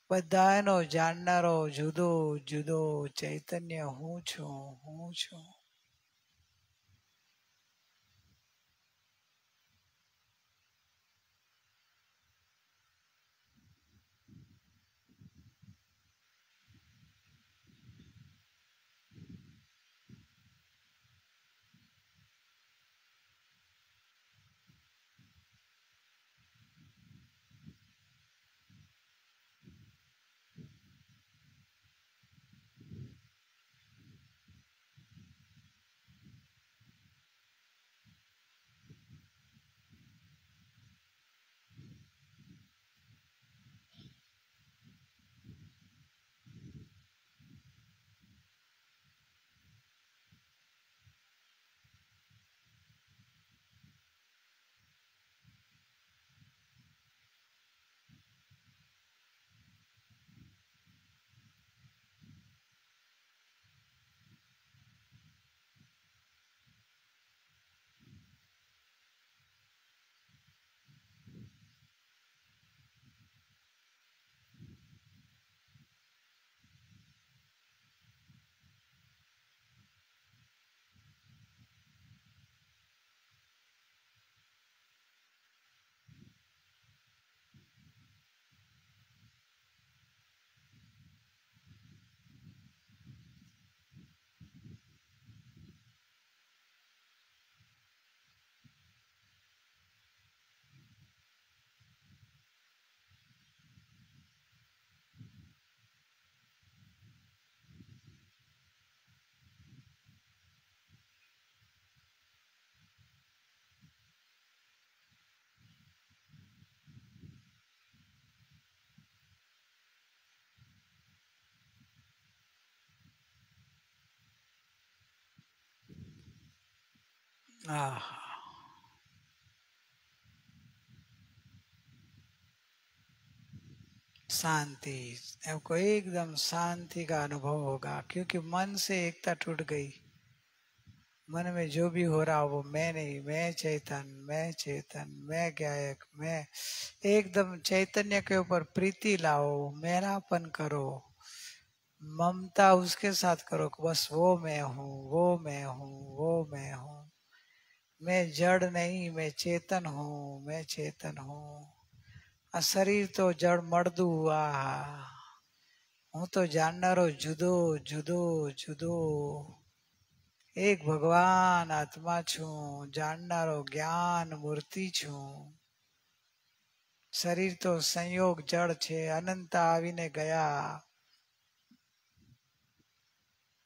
બધાનો જાણનારો જુદો જુદો ચૈતન્ય હું છું, હું છું। आह, शांति, आपको एकदम शांति का अनुभव होगा क्योंकि मन से एकता टूट गई। मन में जो भी हो रहा वो मैं नहीं, मैं चेतन, मैं चेतन, मैं गायक, मैं। एकदम चैतन्य के ऊपर प्रीति लाओ, मेरापन करो, ममता उसके साथ करो कि बस वो मैं हूँ, वो मैं हूँ, वो मैं हूँ। मैं जड़ नहीं, मैं चेतन हूँ, मैं चेतन हूँ। आ शरीर तो जड़ मर्दू हुआ, हूँ तो जाननारो जुदो जुदो जुदो। एक भगवान आत्मा छू, जाननारो ज्ञान मूर्ति छू। शरीर तो संयोग जड़ छे, अनंत आवीने गया।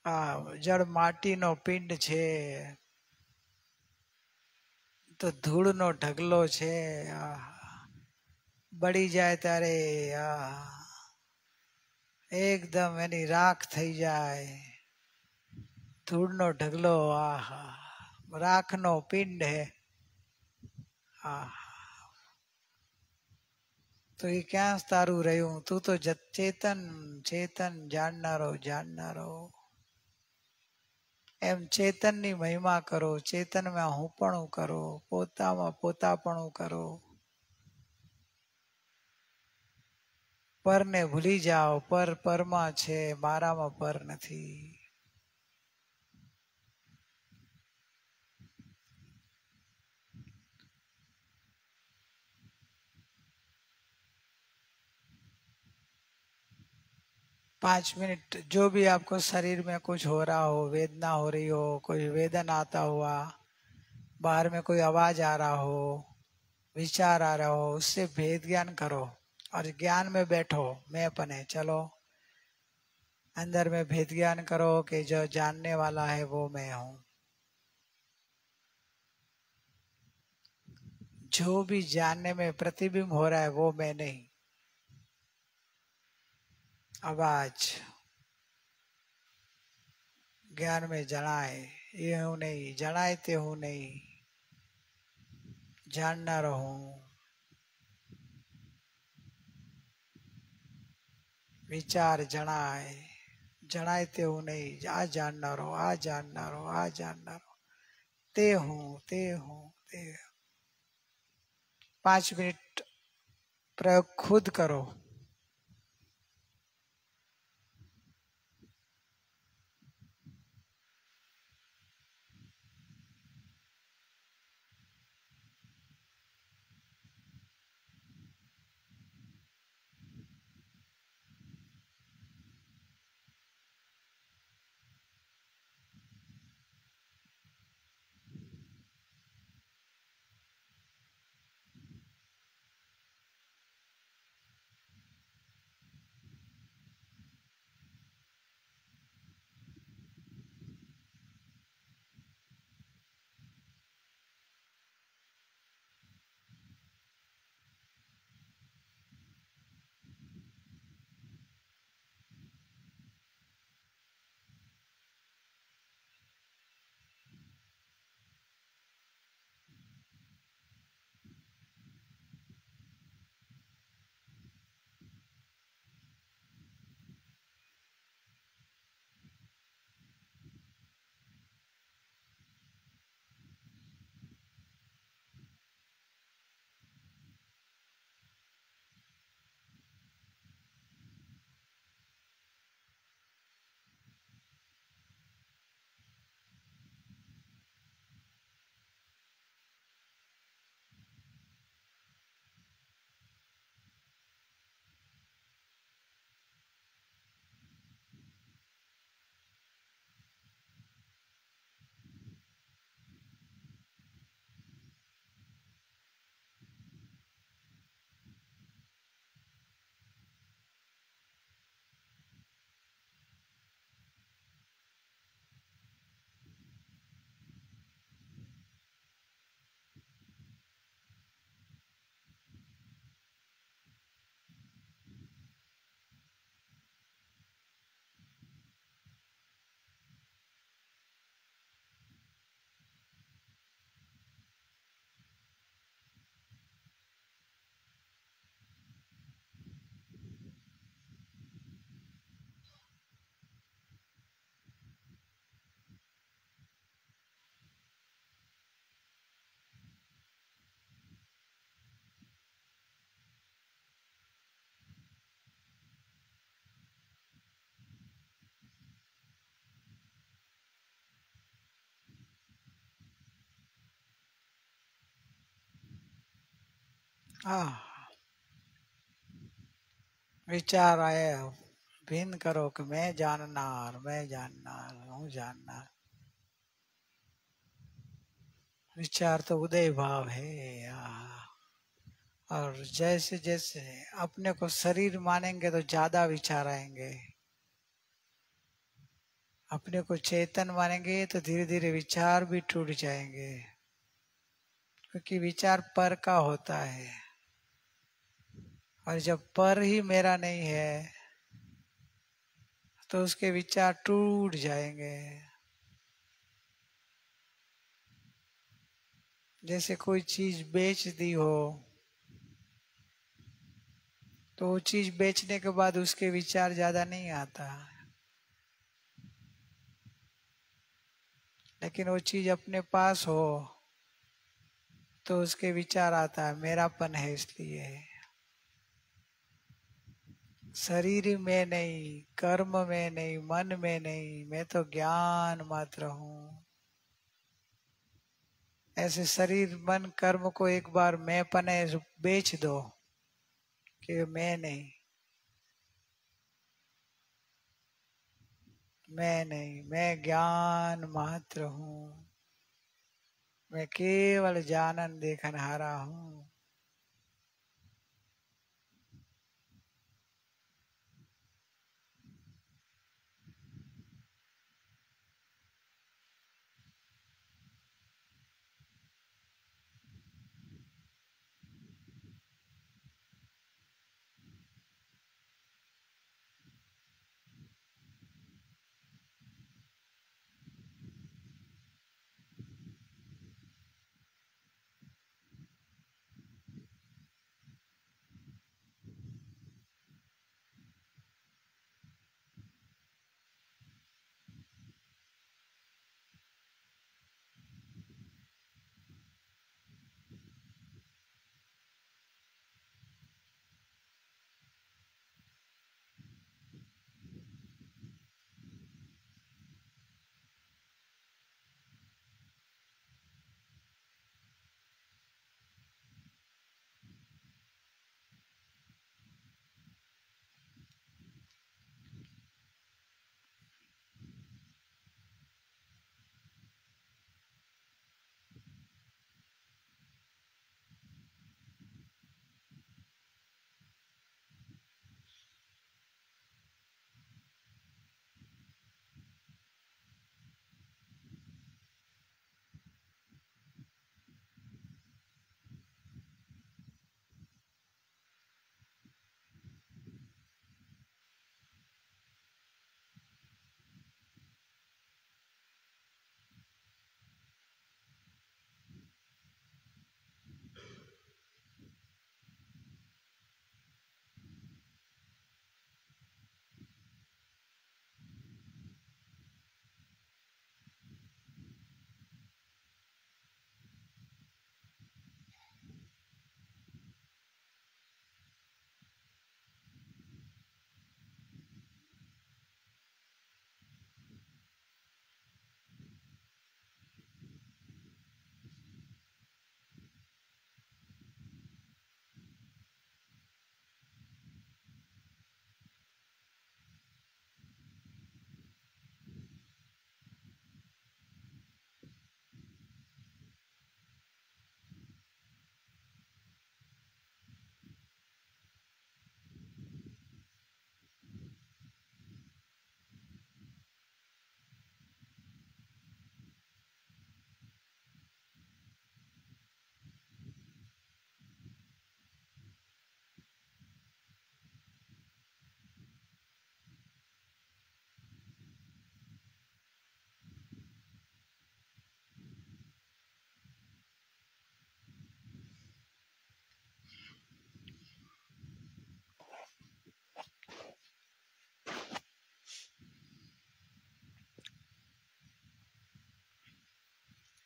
आ जड़ माटीनो पिंड छे, તો ધૂળનો ઢગલો છે। બળી જાય ત્યારે એકદમ એની રાખ થઈ જાય। ધૂળનો ઢગલો, આહા, રાખનો પિંડ હે। તો એ ક્યાં તારું રહ્યું? તું તો ચેતન ચેતન જાણનારો જાણનારો। એમ ચેતનની મહિમા કરો, ચેતનમાં હુંપણું કરો, પોતામાં પોતાપણું કરો। પરને ભૂલી જાઓ, પર પરમાં છે, મારામાં પર નથી। 5 मिनट जो भी आपको शरीर में कुछ हो रहा हो, वेदना हो रही हो, कोई वेदना आता हुआ, बाहर में कोई आवाज आ रहा हो, विचार आ रहा हो, उससे भेद ज्ञान करो और ज्ञान में बैठो। मैं अपने चलो अंदर में भेद ज्ञान करो कि जो जानने वाला है वो मैं हूं। जो भी जानने में प्रतिबिंब हो रहा है वो मैं नहीं। आवाज ज्ञान में जनाए, ये हूं नहीं, जनाए ते हूं नहीं, जानना रहूं। विचार जनाए, जनाए ते हूं नहीं, आ जानना रहो, आ जानना रहो, आ जानना रहो। ते हूं, ते हूं, ते। 5 मिनट प्रयोग खुद करो। हाँ, विचार आए भिन्न करो कि मैं जाननार, मैं जाननार हूँ, जाननार। विचार तो उदय भाव है। और जैसे जैसे अपने को शरीर मानेंगे तो ज्यादा विचार आएंगे, अपने को चेतन मानेंगे तो धीरे धीरे विचार भी टूट जाएंगे, क्योंकि विचार पर का होता है। और जब पर ही मेरा नहीं है तो उसके विचार टूट जाएंगे। जैसे कोई चीज बेच दी हो तो वो चीज बेचने के बाद उसके विचार ज्यादा नहीं आता, लेकिन वो चीज अपने पास हो तो उसके विचार आता है, मेरापन है इसलिए। शरीर में नहीं, कर्म में नहीं, मन में नहीं, मैं तो ज्ञान मात्र हूँ। ऐसे शरीर मन कर्म को एक बार मैं पने बेच दो कि मैं नहीं, मैं नहीं, मैं ज्ञान मात्र हूँ, मैं केवल जानन देखन हारा हूँ।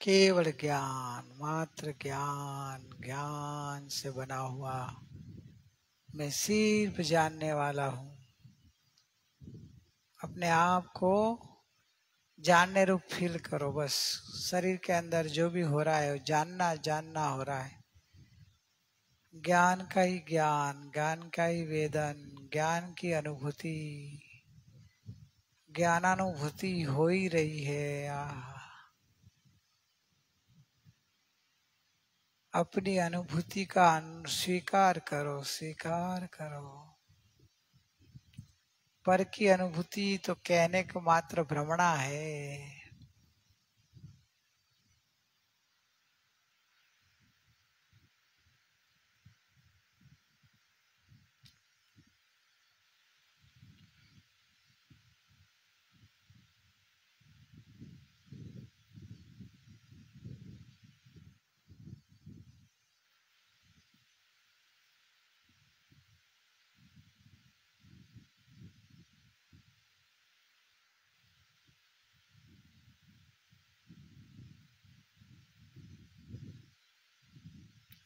केवल ज्ञान, मात्र ज्ञान, ज्ञान से बना हुआ मैं सिर्फ जानने वाला हूँ। अपने आप को जानने रूप फील करो बस। शरीर के अंदर जो भी हो रहा है वो जानना जानना हो रहा है। ज्ञान का ही ज्ञान, ज्ञान का ही वेदन, ज्ञान की अनुभूति, ज्ञानानुभूति हो ही रही है। अपनी अनुभूति का स्वीकार करो, स्वीकार करो। पर की अनुभूति तो कहने को मात्र भ्रमणा है।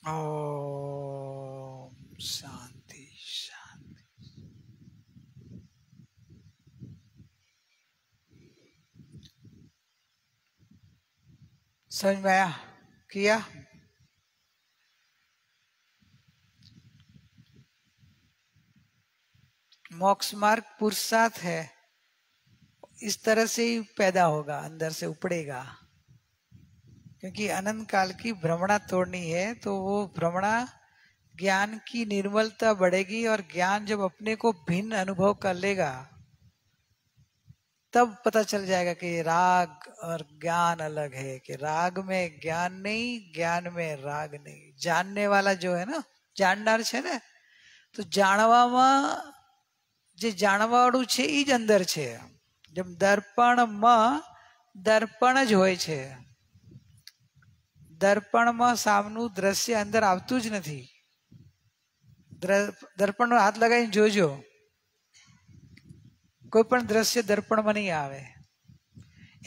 ओम शांति शांति। समझ में आया? किया? मोक्ष मार्ग पुरुषार्थ है, इस तरह से ही पैदा होगा, अंदर से उपड़ेगा। क्योंकि अनंत काल की भ्रमणा तोड़नी है, तो वो भ्रमणा ज्ञान की निर्मलता बढ़ेगी, और ज्ञान जब अपने को भिन्न अनुभव कर लेगा तब पता चल जाएगा कि राग और ज्ञान अलग है, कि राग में ज्ञान नहीं, ज्ञान में राग नहीं। जानने वाला जो है ना, जानનાर છે ને, તો જાણવામાં જે જાણવાવાળું છે એ જ અંદર છે। જેમ દર્પણમાં દર્પણ જ હોય છે, દર્પણમાં સામનું દ્રશ્ય અંદર આવતું જ નથી। દર્પણનો હાથ લગાવીને જોજો, કોઈ પણ દ્રશ્ય દર્પણમાં નહીં આવે।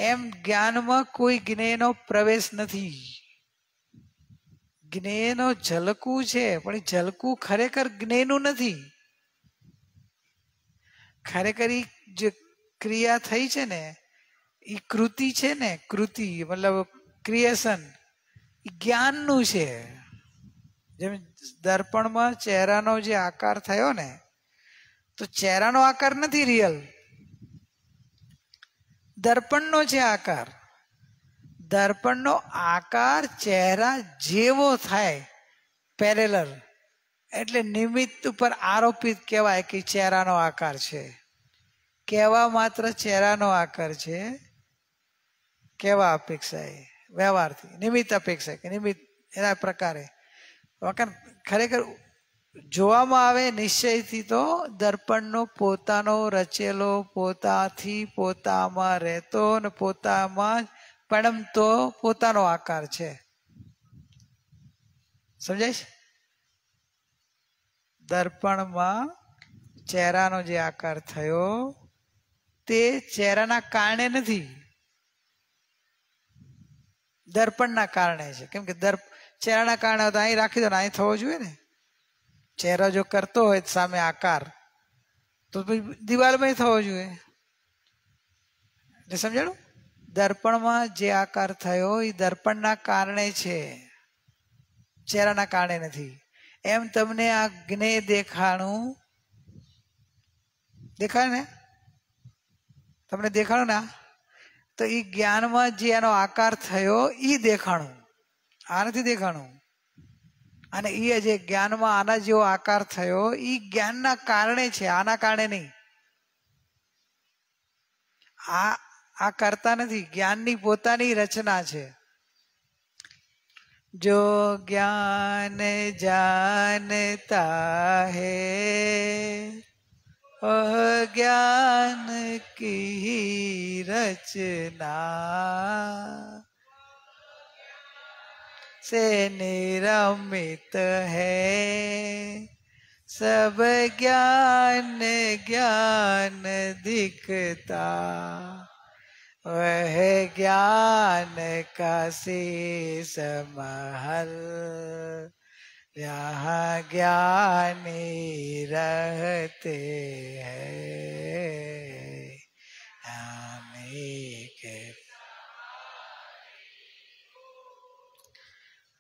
એમ જ્ઞાનમાં કોઈ જ્ઞેયનો પ્રવેશ નથી। જ્ઞેયનો ઝલકવું છે, પણ એ ઝલકવું ખરેખર જ્ઞેયનું નથી। ખરેખર ઈ જે ક્રિયા થઈ છે ને, ઈ કૃતિ છે ને, કૃતિ મતલબ ક્રિએશન, ઈ જ્ઞાનનું છે। જેમ દર્પણમાં ચહેરાનો જે આકાર થયો ને, તો ચહેરાનો આકાર નથી રિયલ, દર્પણનો છે આકાર। દર્પણનો આકાર ચહેરા જેવો થાય પેરેલલ, એટલે નિમિત્ત ઉપર આરોપિત કહેવાય કે ચહેરાનો આકાર છે। કહેવા માત્ર ચહેરાનો આકાર છે, કહેવા અપેક્ષાએ વ્યવહારથી નિમિત્ત અપેક્ષા કે નિમિત્ત એના પ્રકારે ખરેખર જોવામાં આવે નિશ્ચયથી તો દર્પણનો પોતાનો રચેલો, પોતાથી પોતામાં રહેતો ને પોતામાં પરણમતો પોતાનો આકાર છે। સમજાય છે? દર્પણમાં ચહેરાનો જે આકાર થયો તે ચહેરાના કારણે નથી, દર્પણના કારણે છે। કેમ કે ચહેરાના કારણે તો અહીં રાખી દો ને, અહીં થવો જોઈએ ને। ચહેરો જો કરતો હોય સામે આકાર, તો દિવાલમાં થવો જોઈએ। એટલે સમજાણું? દર્પણમાં જે આકાર થયો એ દર્પણના કારણે છે, ચહેરાના કારણે નથી। એમ તમને આ જ્ઞેય દેખાણું દેખાય ને, તમને દેખાણું ને, તો એ જ્ઞાનમાં જે એનો આકાર થયો એ દેખાણું, આ નથી દેખાણું। અને એ જે જ્ઞાનમાં આના જેવો આકાર થયો એ જ્ઞાનના કારણે છે, આના કારણે નહીં। આ કરતા નથી, જ્ઞાનની પોતાની રચના છે। जो ज्ञान जानता है वह ज्ञान की रचना से निरमित है। सब ज्ञान ज्ञान दिखता वह ज्ञान का शीश महल यहाँ ज्ञानी रहते हैं। ज्ञानी के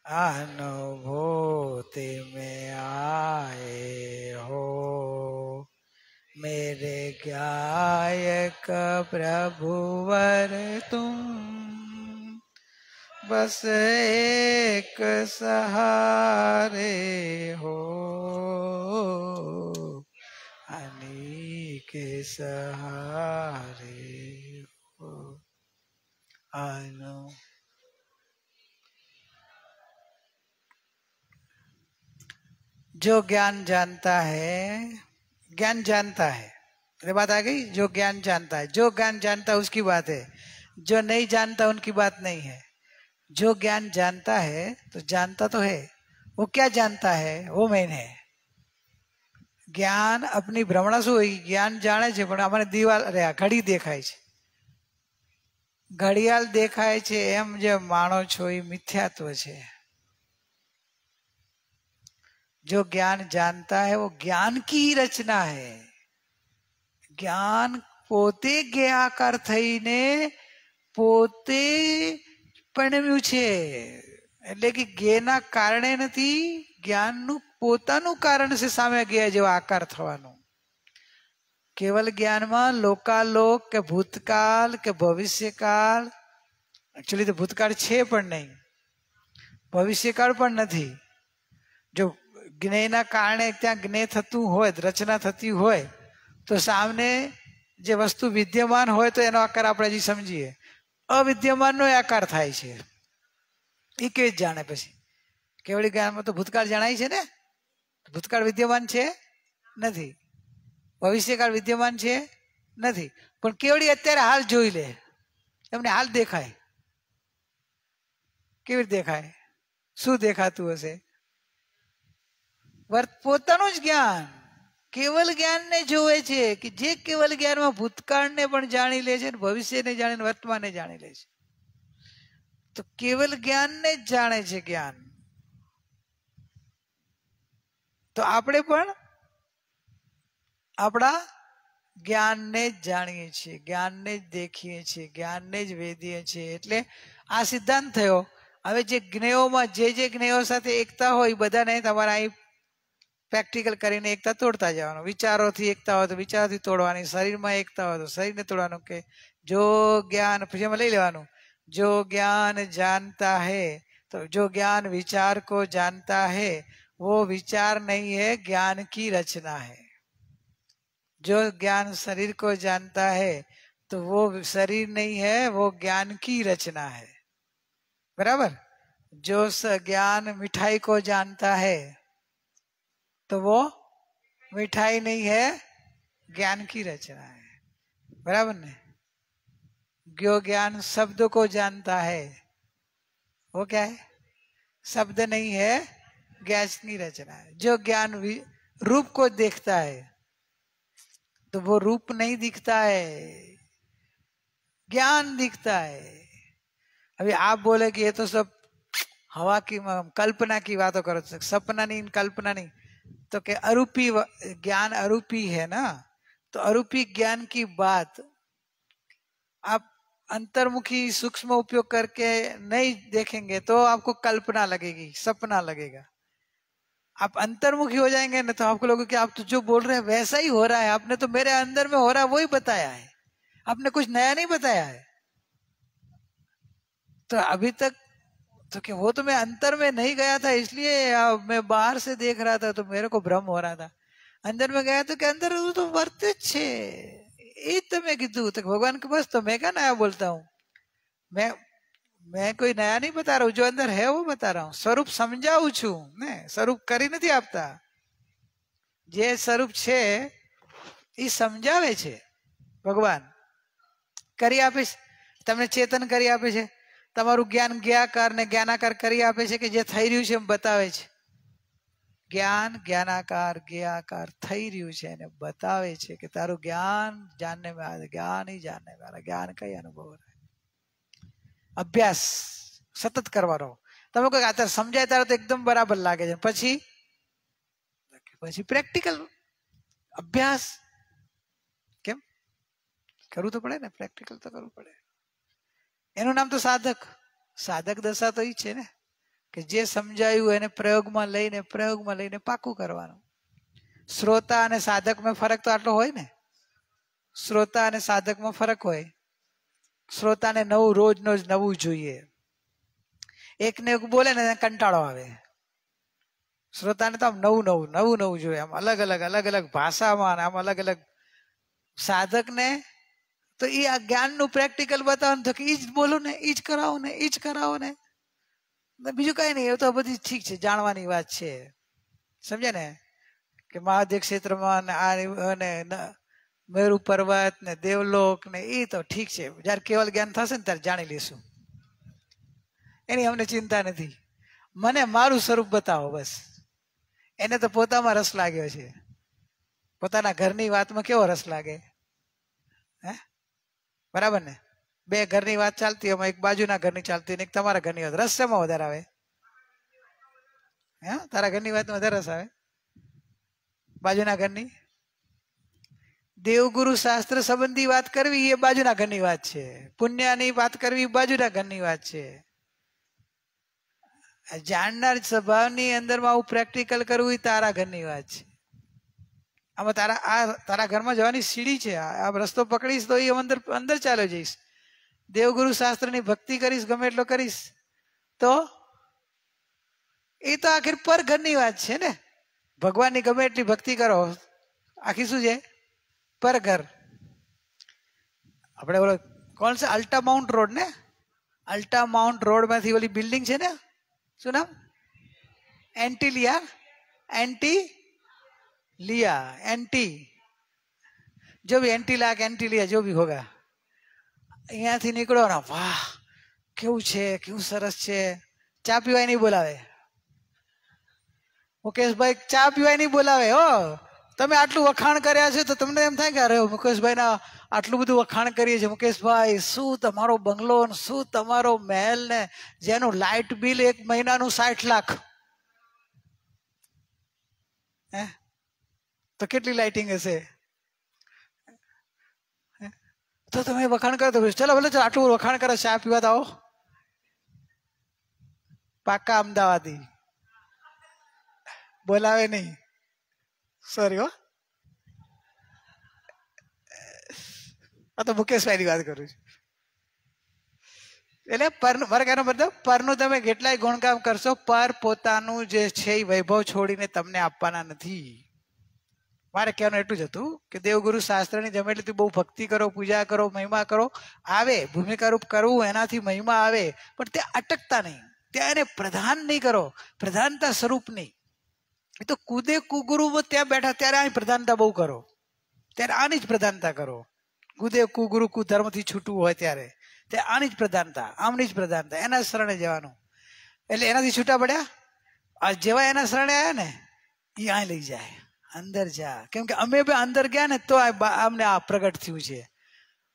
अनुभूति पोते में आए हो, मेरे गायक प्रभुवर तुम, बस एक सहारे हो, अनेक सहारे हो। अनु जो ज्ञान जानता है, ज्ञान जानता है, ये बात आ गई। जो ज्ञान जानता है, जो ज्ञान जानता है उसकी बात है, जो नहीं जानता उनकी बात नहीं है। जो ज्ञान जानता है तो जानता तो है, वो क्या जानता है वो मेन है। જ્ઞાન अपनी ભ્રમણા શું હોય, જ્ઞાન જાણે છે પણ અમારે દિવાલ અરે આ ઘડી દેખાય છે, ઘડિયાળ દેખાય છે, એમ જે માણો છો એ મિથ્યાત્વ છે। जो ज्ञान जानता है वो ज्ञान की रचना है। ज्ञान પોતે જ્ઞાકાર થઈને પોતે પરણ્યું છે, એટલે કે જ્ઞેના કારણે નથી, જ્ઞાનનું પોતાનું કારણ છે સામે ગયા જેવો આકાર થવાનો। કેવલ જ્ઞાનમાં લોકાલોક કે ભૂતકાળ કે ભવિષ્યકાળ, એકચ્યુઅલી તો ભૂતકાળ છે પણ નહીં, ભવિષ્યકાળ પણ નથી। જો જ્ઞેના કારણે ત્યાં જ્ઞેય થતું હોય, રચના થતી હોય તો સામને જે વસ્તુ વિદ્યમાન હોય તો એનો આકાર આપણે હજી સમજીએ, અવિદ્યમાનનો આકાર થાય છે। એ કેવી જાણે? પછી કેવળી જ્ઞાનમાં તો ભૂતકાળ જણાય છે ને, ભૂતકાળ વિદ્યમાન છે નથી, ભવિષ્યકાળ વિદ્યમાન છે નથી, પણ કેવળી અત્યારે હાલ જોઈ લે, એમને હાલ દેખાય। કેવી રીતે દેખાય? શું દેખાતું હશે? પોતાનું જ જ્ઞાન, કેવલ જ્ઞાનને જોવે છે કે જે કેવલ જ્ઞાનમાં ભૂતકાળને પણ જાણી લે છે, ભવિષ્યને જાણીને વર્તમાનને જાણી લે છે। તો કેવલ જ્ઞાનને જ જાણે છે જ્ઞાન। તો આપણે પણ આપણા જ્ઞાનને જ જાણીએ છીએ, જ્ઞાનને જ દેખીએ છીએ, જ્ઞાનને જ વેદીએ છીએ। એટલે આ સિદ્ધાંત થયો। હવે જે જ્ઞેયોમાં જે જ્ઞેયો સાથે એકતા હોય એ બધાને તમારા અહીં પ્રેક્ટિકલ કરીને એકતા તોડતા જવાનું। વિચારોથી એકતા હોય તો વિચારોથી તોડવાની, શરીરમાં એકતા હોય તો શરીરને તોડવાનું। કે જો જ્ઞાન પછી એમાં લઈ લેવાનું, जो ज्ञान जानता है, तो जो ज्ञान विचार को जानता है वो विचार नहीं है, ज्ञान की रचना है। जो ज्ञान शरीर को जानता है तो वो शरीर नहीं है, वो ज्ञान की रचना है। बराबर? जो ज्ञान मिठाई को जानता है तो वो मिठाई नहीं है, ज्ञान की रचना है। बराबर ने? जो ज्ञान शब्द को जानता है वो क्या है? शब्द नहीं है, ज्ञान की रचना है। जो ज्ञान रूप को देखता है तो वो रूप नहीं दिखता है, ज्ञान दिखता है। अभी आप बोले कि ये तो सब हवा की कल्पना की बातों करो, सपना नहीं, कल्पना नहीं, तो कि अरूपी ज्ञान अरूपी है ना, तो अरूपी ज्ञान की बात आप अंतर्मुखी सूक्ष्म उपयोग करके नहीं देखेंगे तो आपको कल्पना लगेगी, सपना लगेगा। आप अंतर्मुखी हो जाएंगे ना तो आपको लोगों कि आप तो जो बोल रहे हैं वैसा ही हो रहा है, आपने तो मेरे अंदर में हो रहा है वही बताया है, आपने कुछ नया नहीं बताया है। तो अभी तक तो कि वो तो मैं अंतर में नहीं गया था, इसलिए मैं बाहर से देख रहा था तो मेरे को भ्रम हो रहा था। अंदर में गया तो कि अंदर तो वर्ते छे, એ તમે કીધું तो भगवान के पास तो मैं क्या नया बोलता हूँ, मैं कोई नया नहीं बता रहा हूँ, जो अंदर है वो बता रहा हूँ। स्वरूप समझाવું છું ને, સ્વરૂપ કરી નથી આપતા। જે સ્વરૂપ છે એ સમજાવે છે ભગવાન, કરી આપે છે તમને, ચેતન કરી આપે છે। તમારું જ્ઞાન જ્ઞાકાર ને જ્ઞાનાકાર કરી આપે છે કે જે થઈ રહ્યું છે એમ બતાવે છે। ज्ञान ज्ञानाकार ज्ञाकार થઈ રહ્યું છે અને બતાવે છે કે તારું જ્ઞાન जानने में आ, ज्ञान ही जानने वाला, ज्ञान का ही अनुभव हो रहा है। अभ्यास सतत करवा रहो। તમે કોઈ અત્યારે સમજાય ત્યારે તો એકદમ બરાબર લાગે છે, પછી પ્રેક્ટિકલ અભ્યાસ કેમ કરવું તો પડે ને, પ્રેક્ટિકલ તો કરવું પડે। એનું નામ તો સાધક, સાધક દશા તો ઈ છે ને। કે જે સમજાયું એને પ્રયોગમાં લઈને પાકું કરવાનું. શ્રોતા અને સાધકમાં ફરક તો આટલો હોય ને. શ્રોતા અને સાધકમાં ફરક હોય. શ્રોતાને નવું રોજ નવું જોઈએ. એકને એક બોલે ને કંટાળો આવે. શ્રોતાને તો આમ નવું જોઈએ, આમ અલગ અલગ ભાષામાં, આમ અલગ અલગ. સાધકને તો એ આ જ્ઞાનનું પ્રેક્ટિકલ બતાવો તો કે ઈ જ બોલું ને, ઈ જ કરાવો ને. બીજું કઈ નહીં, એ તો બધી ઠીક છે, જાણવાની વાત છે. સમજે ને કે મહાદેવ ક્ષેત્રમાં મેરુ પર્વત ને દેવલોક ને એ તો ઠીક છે. જયારે કેવલ જ્ઞાન થશે ને ત્યારે જાણી લેશું. એની અમને ચિંતા નથી. મને મારું સ્વરૂપ બતાવો બસ. એને તો પોતામાં રસ લાગ્યો છે. પોતાના ઘરની વાતમાં કેવો રસ લાગે? હે, બરાબર ને? બે ઘરની વાત ચાલતી, એમાં એક બાજુના ઘરની ચાલતી ને એક તમારા ઘરની વાત. રસ શેમાં વધારે આવે? હે, તારા ઘરની વાતમાં વધારે રસ આવે? બાજુના ઘરની? દેવગુરુ શાસ્ત્ર સંબંધી વાત કરવી એ બાજુના ઘરની વાત છે. પુણ્યની વાત કરવી એ બાજુના ઘરની વાત છે. જાણનાર સ્વભાવની અંદરમાં આવું પ્રેક્ટિકલ કરવું એ તારા ઘરની વાત છે. આમાં તારા ઘરમાં જવાની સીડી છે. આ રસ્તો પકડીશ તો એ અંદર ચાલ્યો જઈશ. દેવગુરુ શાસ્ત્રની ભક્તિ કરીશ, ગમે એટલો કરીશ તો એ તો આખીર પર ઘરની વાત છે ને. ભગવાનની ગમે એટલી ભક્તિ કરો, આખી શું છે? પર ઘર. આપણે બોલો કોણ છે? અલ્ટા માઉન્ટ રોડ ને? અલ્ટા માઉન્ટ રોડ માંથી ઓલી બિલ્ડિંગ છે ને, શું નામ? एंटी जो भी एंटीलिया जो भी होगा, અહીંયાથી નીકળો ને, વાહ કેવું છે, કેવું સરસ છે. ચા પીવાય નહીં બોલાવે. મુકેશભાઈ ચા પીવાય નહીં બોલાવે. હો, તમે આટલું વખાણ કર્યા છે તો તમને એમ થાય કે અરે મુકેશભાઈ ના આટલું બધું વખાણ કરીએ છીએ. મુકેશભાઈ શું તમારો બંગલો, શું તમારો મહેલ ને, જેનું લાઇટ બિલ એક મહિનાનું 60 લાખ. હે, તો કેટલી લાઇટિંગ હશે? તો તમે વખાણ કરો તો ચલો ભલે આટલું વખાણ કરો, ચા પીવા આવો. પાક્કા અમદાવાદી બોલાવે નહીં. સોરી હો, આ તો મુકેશભાઈ ની વાત કરું છું. એટલે મારે કહેવાનો મતલબ, પરનું તમે કેટલાય ગુણગામ કરશો, પર પોતાનું જે છે એ વૈભવ છોડીને તમને આપવાના નથી. મારે કહેવાનું એટલું જ હતું કે દેવગુરુ શાસ્ત્રની જમે એટલી બહુ ભક્તિ કરો, પૂજા કરો, મહિમા કરો, આવે ભૂમિકા રૂપ કરવું, એનાથી મહિમા આવે, પણ તે અટકતા નહીં. ત્યાં એને પ્રધાન નહીં કરો, પ્રધાનતા સ્વરૂપ નહીં. એ તો કુદે કુગુરુમાં ત્યાં બેઠા ત્યારે આની પ્રધાનતા બહુ કરો, ત્યારે આની જ પ્રધાનતા કરો. કુદે કુગુરુ કુધર્મથી છૂટવું હોય ત્યારે આની જ પ્રધાનતા, આમની જ પ્રધાનતા. એના શરણે જવાનું. એટલે એનાથી છૂટા પડ્યા, જેવા એના શરણે આવ્યા ને એ અહીં લઈ જાય, અંદર જા. કેમ કે અમે બી અંદર ગયા ને તો અમને આ પ્રગટ થયું છે.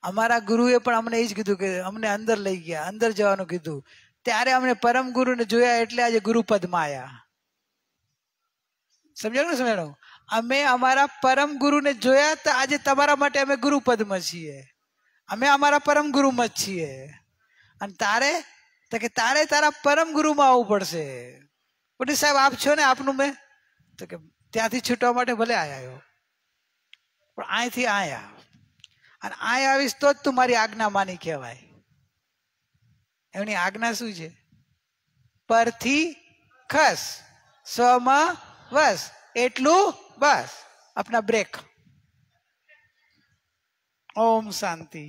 અમારા ગુરુએ પણ અમને એ જ કીધું કે અમને અંદર લઈ ગયા, અંદર જવાનું કીધું. ત્યારે અમને પરમ ગુરુને જોયા એટલે આજે ગુરુપદમાં આવ્યા. સમજાણું ને? સમજાણું? અમે અમારા પરમ ગુરુને જોયા તો આજે તમારા માટે અમે ગુરુપદમાં છીએ. અમે અમારા પરમ ગુરુમાં જ છીએ. અને તારે તો કે તારા પરમ ગુરુમાં આવવું પડશે. પટેલ સાહેબ આપ છો ને, આપનું મેં તો કે ત્યાંથી છૂટવા માટે ભલે આવ્યો, પણ અહીંથી આયા, અને અહીં આવીશ તો જ તું મારી આજ્ઞા માની કહેવાય. એમની આજ્ઞા શું છે? પરથી ખસ, સ્વમાં વસ, એટલું બસ. अपना ब्रेक. ओम शांति.